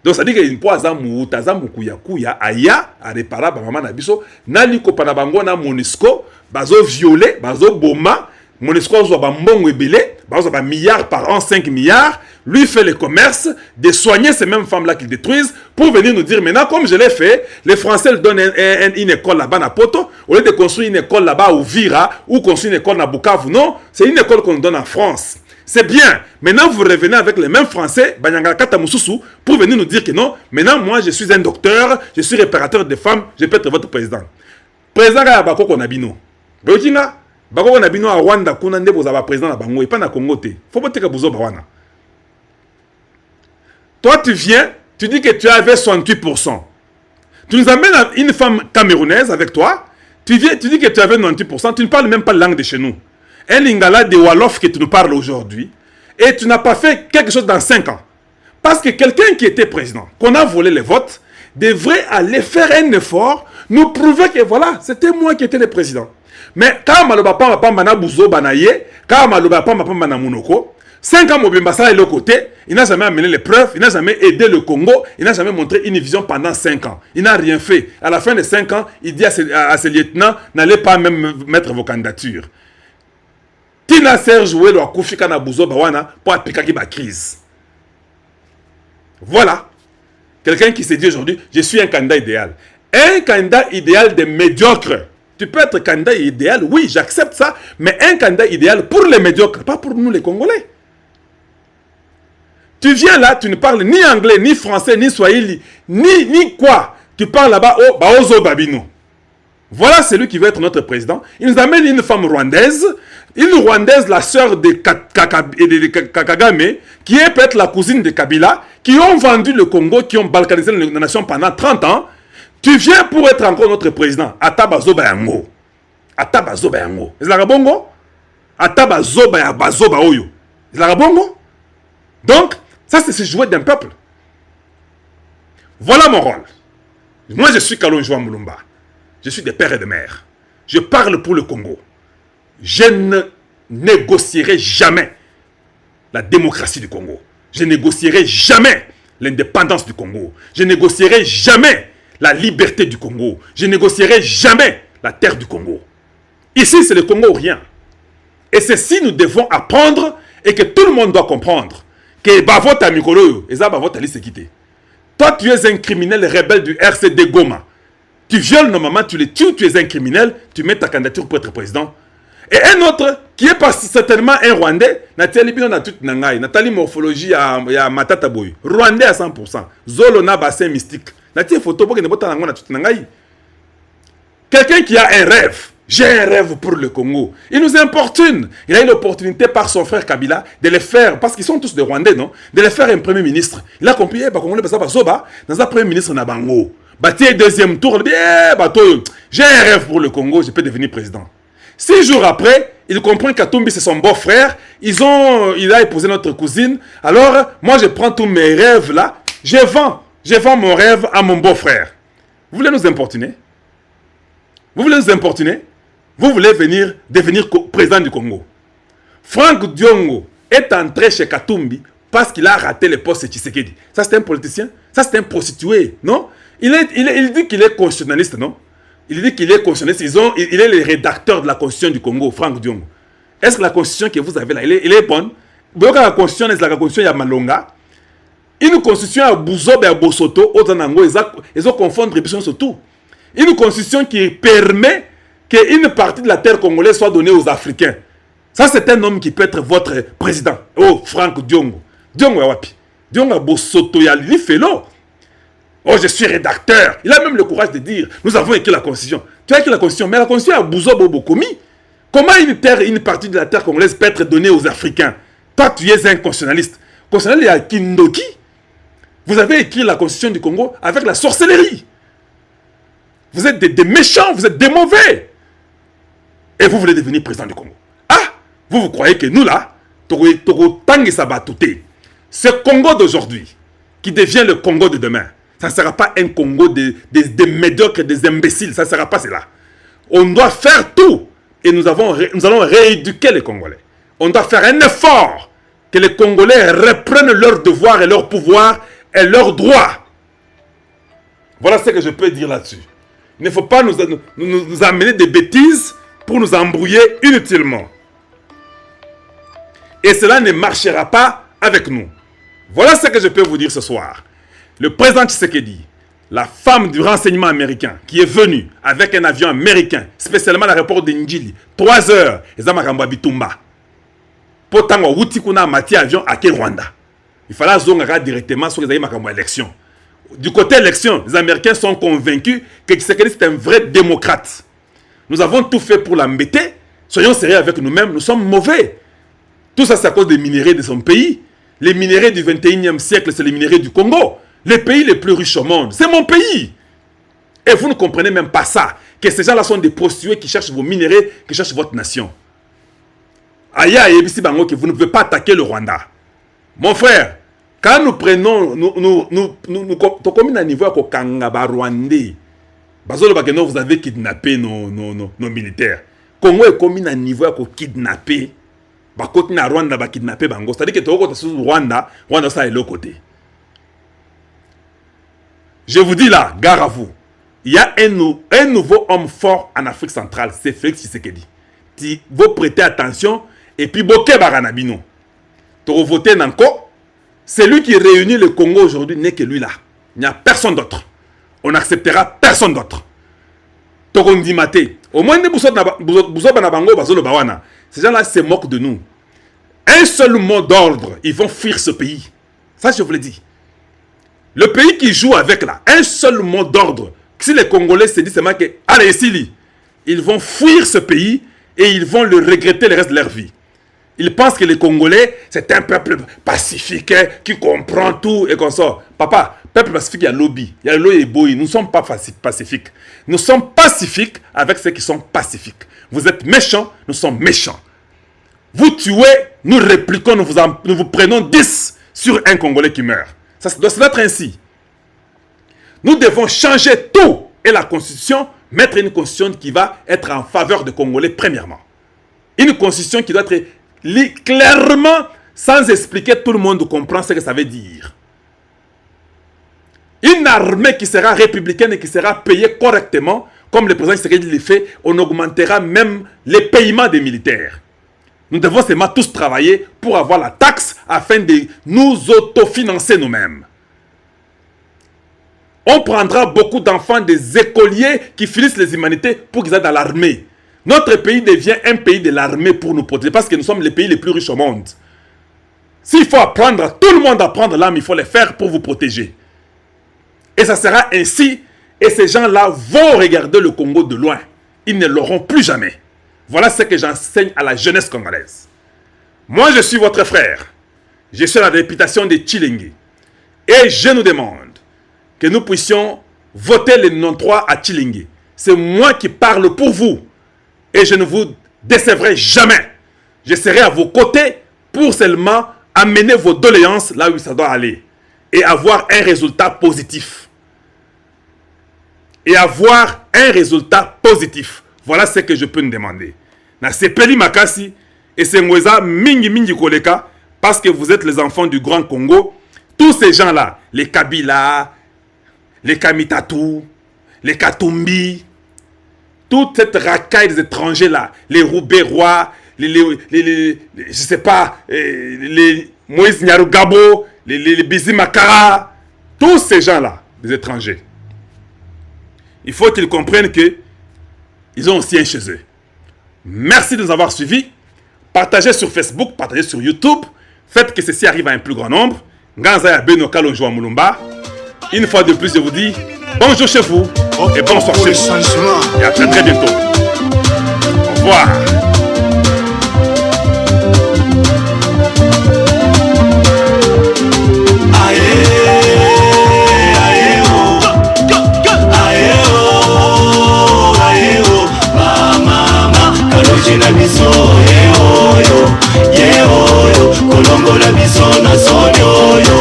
Donc ça dit qu'il y a une poisse à Mouta, à Moukouya, Aya, à réparer, à Maman Nabiso, Nani Kopanabango, na Monisco, Bazo violé, Bazo Boma, Monisco a Bambon Webele, Bazo a milliards par an, 5 milliards. Lui fait le commerce de soigner ces mêmes femmes-là qu'ils détruisent pour venir nous dire maintenant, comme je l'ai fait, les Français donnent une école là-bas à Poto, au lieu de construire une école là-bas à Uvira ou construire une école à Bukavu. Non, c'est une école qu'on donne en France. C'est bien. Maintenant, vous revenez avec les mêmes Français, pour venir nous dire que non, maintenant, moi, je suis un docteur, je suis réparateur de femmes, je peux être votre président. Président, il y a Bako Nabino. Bako Nabino à Rwanda, Kunande, vous avez président à Bango, et pas à Congo. Faut pas que vous avez. Toi, tu viens, tu dis que tu avais 68%. Tu nous amènes une femme camerounaise avec toi. Tu viens, tu dis que tu avais 98%. Tu ne parles même pas la langue de chez nous. Un lingala de Wolof que tu nous parles aujourd'hui. Et tu n'as pas fait quelque chose dans 5 ans. Parce que quelqu'un qui était président, qu'on a volé les votes, devrait aller faire un effort, nous prouver que voilà, c'était moi qui étais le président. Mais quand Maloba Pamba Pamba Bouzo Banaye, quand Maloba Pamba Pamba Monoko, 5 ans, Mobimba est le côté, il n'a jamais amené les preuves, il n'a jamais aidé le Congo, il n'a jamais montré une vision pendant 5 ans. Il n'a rien fait. À la fin de 5 ans, il dit à ses lieutenants, n'allez pas même mettre vos candidatures. Tina Serge joué le Koufi Kanabouzo Bawana pour appliquer la crise. Voilà. Quelqu'un qui s'est dit aujourd'hui, je suis un candidat idéal. Un candidat idéal de médiocre. Tu peux être candidat idéal, oui, j'accepte ça, mais un candidat idéal pour les médiocres, pas pour nous les Congolais. Tu viens là, tu ne parles ni anglais, ni français, ni swahili, ni quoi. Tu parles là-bas au Baozo Babino. Voilà celui qui veut être notre président. Il nous amène une femme rwandaise, la sœur de Kagame, qui est peut-être la cousine de Kabila, qui ont vendu le Congo, qui ont balkanisé la nation pendant 30 ans. Tu viens pour être encore notre président. Atabazo Bayango. Atabazo Bayango. Est-ce la bongo? Atabazo Bayabazo Baoyo. Est-ce la bongo? Donc, ça c'est se jouer d'un peuple. Voilà mon rôle. Moi je suis Kalonjo Moulumba. Je suis des pères et des mères. Je parle pour le Congo. Je ne négocierai jamais la démocratie du Congo. Je ne négocierai jamais l'indépendance du Congo. Je ne négocierai jamais la liberté du Congo. Je ne négocierai jamais la terre du Congo. Ici, c'est le Congo ou rien. Et ceci, nous devons apprendre et que tout le monde doit comprendre que Bavota Mikolo, et ça, Bavota Lissekite. Toi, tu es un criminel rebelle du RCD Goma. Tu violes nos mamans, tu les tues, tu es un criminel, tu mets ta candidature pour être président. Et un autre, qui est pas certainement un Rwandais, Nathalie Bino na toute nangai, Nathalie Morphologie à Matata Boy. Rwandais à 100%. Zolo na bassin mystique. Nathalie photo pour que ne bota nango na toute nangai. Quelqu'un qui a un rêve. J'ai un rêve pour le Congo. Il nous importune. Il a eu l'opportunité par son frère Kabila de les faire, parce qu'ils sont tous des Rwandais, non? De les faire un premier ministre. Il a compris, dans un premier ministre na bango. Bâti deuxième tour, j'ai un rêve pour le Congo, je peux devenir président. 6 jours après, il comprend qu'Atumbi c'est son beau-frère, il a épousé notre cousine, alors moi je prends tous mes rêves là, je vends mon rêve à mon beau-frère. Vous voulez nous importuner? Vous voulez nous importuner? Vous voulez devenir président du Congo. Franck Diongo est entré chez Katumbi parce qu'il a raté le poste de Tshisekedi. Ça c'est un politicien? Ça c'est un prostitué, non? Il dit qu'il est constitutionnaliste, non? Il dit qu'il est constitutionnaliste. Il est le rédacteur de la constitution du Congo, Franck Diongo. Est-ce que la constitution que vous avez là, elle est bonne? La constitution est la constitution de Malonga. Une constitution à Bouzob et à Bosoto, ils ont confondre surtout. Une constitution qui permet qu'une partie de la terre congolaise soit donnée aux Africains. Ça, c'est un homme qui peut être votre président. Oh, Franck Diongo. Diongo Wapi. Diongo Bosoto, il y a l'Ifelo. Oh, je suis rédacteur. Il a même le courage de dire, nous avons écrit la Constitution. Tu as écrit la Constitution, mais la Constitution a Bouzo Bobo commis. Comment une partie de la terre congolaise peut être donnée aux Africains? Toi, tu es un constitutionnaliste. Constitutionnaliste, il y a Kindoki. Vous avez écrit la Constitution du Congo avec la sorcellerie. Vous êtes des méchants, vous êtes des mauvais. Et vous voulez devenir président du Congo. Ah, vous croyez que nous là, ce Congo d'aujourd'hui, qui devient le Congo de demain, ça ne sera pas un Congo des médiocres, des imbéciles. Ça ne sera pas cela. On doit faire tout. Et nous allons rééduquer les Congolais. On doit faire un effort que les Congolais reprennent leurs devoirs et leurs pouvoirs et leurs droits. Voilà ce que je peux dire là-dessus. Il ne faut pas nous amener des bêtises pour nous embrouiller inutilement. Et cela ne marchera pas avec nous. Voilà ce que je peux vous dire ce soir. Le président Tshisekedi, la femme du renseignement américain, qui est venue avec un avion américain, spécialement à l'aéroport de Njili, 3 heures, et Zamakambo Bitumba. pour tant que kuna mati avion à Rwanda. Il fallait zonga directement sur les élections. Du côté élection, les Américains sont convaincus que Tshisekedi c'est un vrai démocrate. Nous avons tout fait pour l'embêter. Soyons sérieux avec nous-mêmes, nous sommes mauvais. Tout ça, c'est à cause des minéraux de son pays. Les minéraux du 21e siècle, c'est les minéraux du Congo. Les pays les plus riches au monde. C'est mon pays. Et vous ne comprenez même pas ça. Que ces gens-là sont des prostituées qui cherchent vos minéraux, qui cherchent votre nation. Aya et Ebisi Bango, que vous ne pouvez pas attaquer le Rwanda. Mon frère, quand nous prenons, nous commis à niveau de Kangaba Rwandais, vous avez kidnappé nos militaires. Congo est commis à niveau de kidnapper. Rwanda va kidnapper Bango. C'est-à-dire que tu es au Rwanda, Rwanda ça est l'autre côté. Je vous dis là, gare à vous. Il y a un nouveau homme fort en Afrique centrale, c'est Félix Tshisekedi. Vous prêtez attention et puis Boké Baranabino. Tu vas voter Nanko. C'est lui qui réunit le Congo aujourd'hui, n'est que lui là. Il n'y a personne d'autre. On n'acceptera personne d'autre. Au moins, ces gens-là se moquent de nous. Un seul mot d'ordre, ils vont fuir ce pays. Ça, je vous l'ai dit. Le pays qui joue avec là, un seul mot d'ordre. Si les Congolais se disent seulement que, allez, ici, ils vont fuir ce pays et ils vont le regretter le reste de leur vie. Ils pensent que les Congolais, c'est un peuple pacifique qui comprend tout et comme ça. Papa, peuple pacifique, il y a lobby, il y a le et boy. Nous ne sommes pas pacifiques. Nous sommes pacifiques avec ceux qui sont pacifiques. Vous êtes méchants, nous sommes méchants. Vous tuez, nous répliquons, nous vous prenons 10 sur un Congolais qui meurt. Ça doit être ainsi. Nous devons changer tout. Et la Constitution, mettre une Constitution qui va être en faveur des Congolais, premièrement. Une Constitution qui doit être clairement, sans expliquer, tout le monde comprend ce que ça veut dire. Une armée qui sera républicaine et qui sera payée correctement, comme le président Tshisekedi le fait, on augmentera même les paiements des militaires. Nous devons seulement tous travailler pour avoir la taxe afin de nous autofinancer nous-mêmes. On prendra beaucoup d'enfants des écoliers qui finissent les humanités pour qu'ils aillent dans l'armée. Notre pays devient un pays de l'armée pour nous protéger parce que nous sommes les pays les plus riches au monde. S'il faut apprendre, tout le monde apprendre l'arme, il faut les faire pour vous protéger. Et ça sera ainsi. Et ces gens-là vont regarder le Congo de loin. Ils ne l'auront plus jamais. Voilà ce que j'enseigne à la jeunesse congolaise. Moi, je suis votre frère. Je suis à la réputation de Tshilingui. Et je nous demande que nous puissions voter le non-3 à Tshilingui. C'est moi qui parle pour vous. Et je ne vous décevrai jamais. Je serai à vos côtés pour seulement amener vos doléances là où ça doit aller. Et avoir un résultat positif. Et avoir un résultat positif. Voilà ce que je peux nous demander. Na sepeli makasi et c'est Mweza mingi mingi koleka parce que vous êtes les enfants du Grand Congo. Tous ces gens-là, les Kabila, les Kamitatu, les Katumbi, toute cette racaille des étrangers là, les Roubérois, je sais pas, les Moïse Nyarugabo, les Bizimakara, tous ces gens-là, des étrangers. Il faut qu'ils comprennent que ils ont aussi un chez eux. Merci de nous avoir suivis. Partagez sur Facebook, partagez sur YouTube. Faites que ceci arrive à un plus grand nombre. Une fois de plus, je vous dis bonjour chez vous et bonsoir chez vous. Et à très très bientôt. Au revoir. Na biso yeoyo yeoyo kolongola biso na zone oyo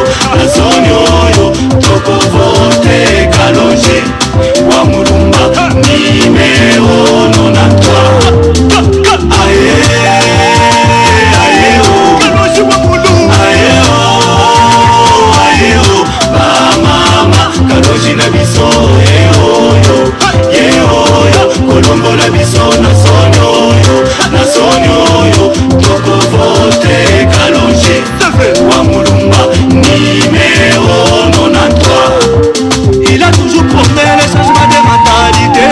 toko vote Kalonji wa Mulumba numéro 93 aye aye o Kalonji wa Mulumba aye o mama Kalonji na biso yeoyo kolongola biso na zone oyo toko vote Kalonji wa Mulumba numéro 93. Il a toujours promis le changement de mentalité.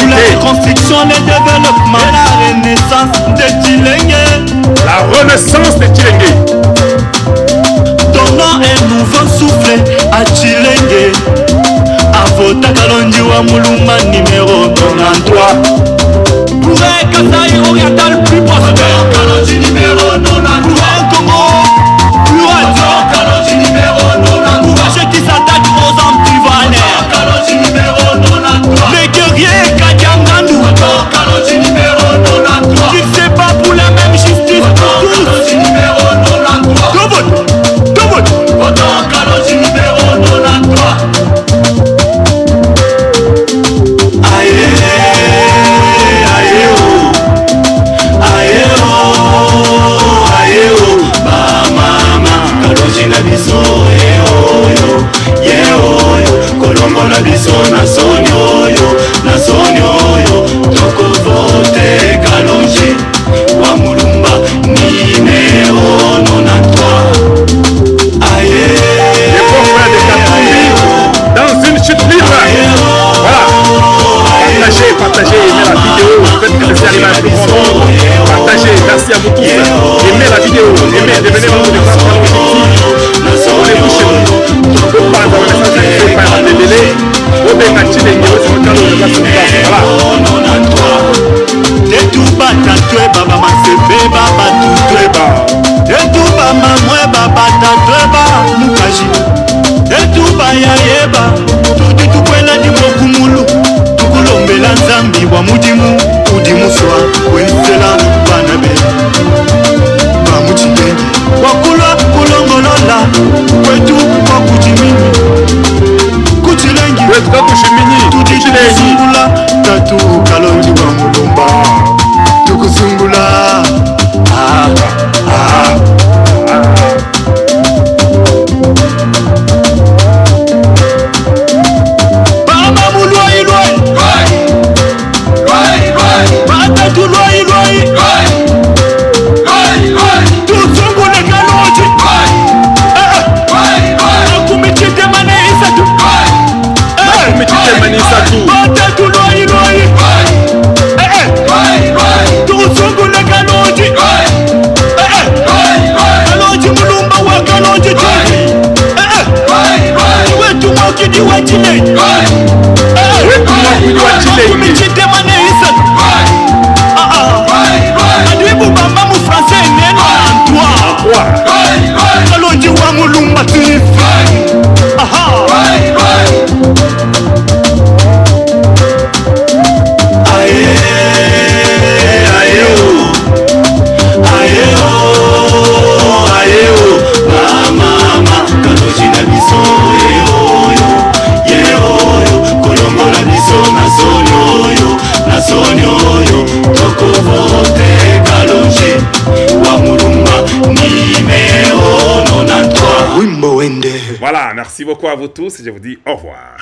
La reconstruction, le développement, la renaissance de Tshilingui. Wamulumba numéro 93. Pour un Kasaï oriental plus prospère, Kalonji numéro 93. Pour un Congo plus radiant, Kalonji numéro 93. Pour un jeu qui s'attaque aux ambivalents, Kalonji numéro 93. Les guerriers Kadiangandou, Kalonji numéro 93. Qui se bat pour la même justice pour tous, Kalonji numéro 93. Deux votes, Kalonji numéro 93. Na biso yeoyo yeoyo kolongo na biso na soni oyo toko vote Kalonji wa Mulumba numéro 93. Aïe, les bons frères de Katumbi dans une chute libre. Voilà, partagez, aimez la vidéo, faites que le service arrive à tout le monde. Partagez, merci à vous tous. Aimez la vidéo, devenez membre de Kalonji. Abonnez-vous chez nous. Pour pas avoir un message fait par la télé, au Bengachi des niveaux sur le canal de la Soufra. Voilà. Tetuba tatwe baba masebe baba tutweba. Tetuba mamwe baba tatweba mukaji. Tetuba yayeba. Tuti tukwela di mokumulu. Tukulombela nzambi wa mudimu. Udimu swa wensela banabe. Bamuchidengi. Wakulwa kulongolola. Kwetu kwa kuchimini. Kuchilengi. Kwetu kwa kuchimini. Kuchilengi. Tatu Kalonji wa Mulumba. Tukuzungula. Baba mulwai lwai. Baba tu lwai lwai. Tuzungule Kalonji. Kumichite mane isatu. Kumichite mane isatu. Baba tu lwai lwai. Tuzungule Kalonji. Kalonji Mulumba wa Kalonji TV. Wetu mwakidi wa Chile. Wetu mwakidi wa Chile. Kumichite mane isatu. Adibu bamba mu français neno Antoine. Kalonji wa Mulumba TV. Voilà, merci beaucoup à vous tous et je vous dis au revoir.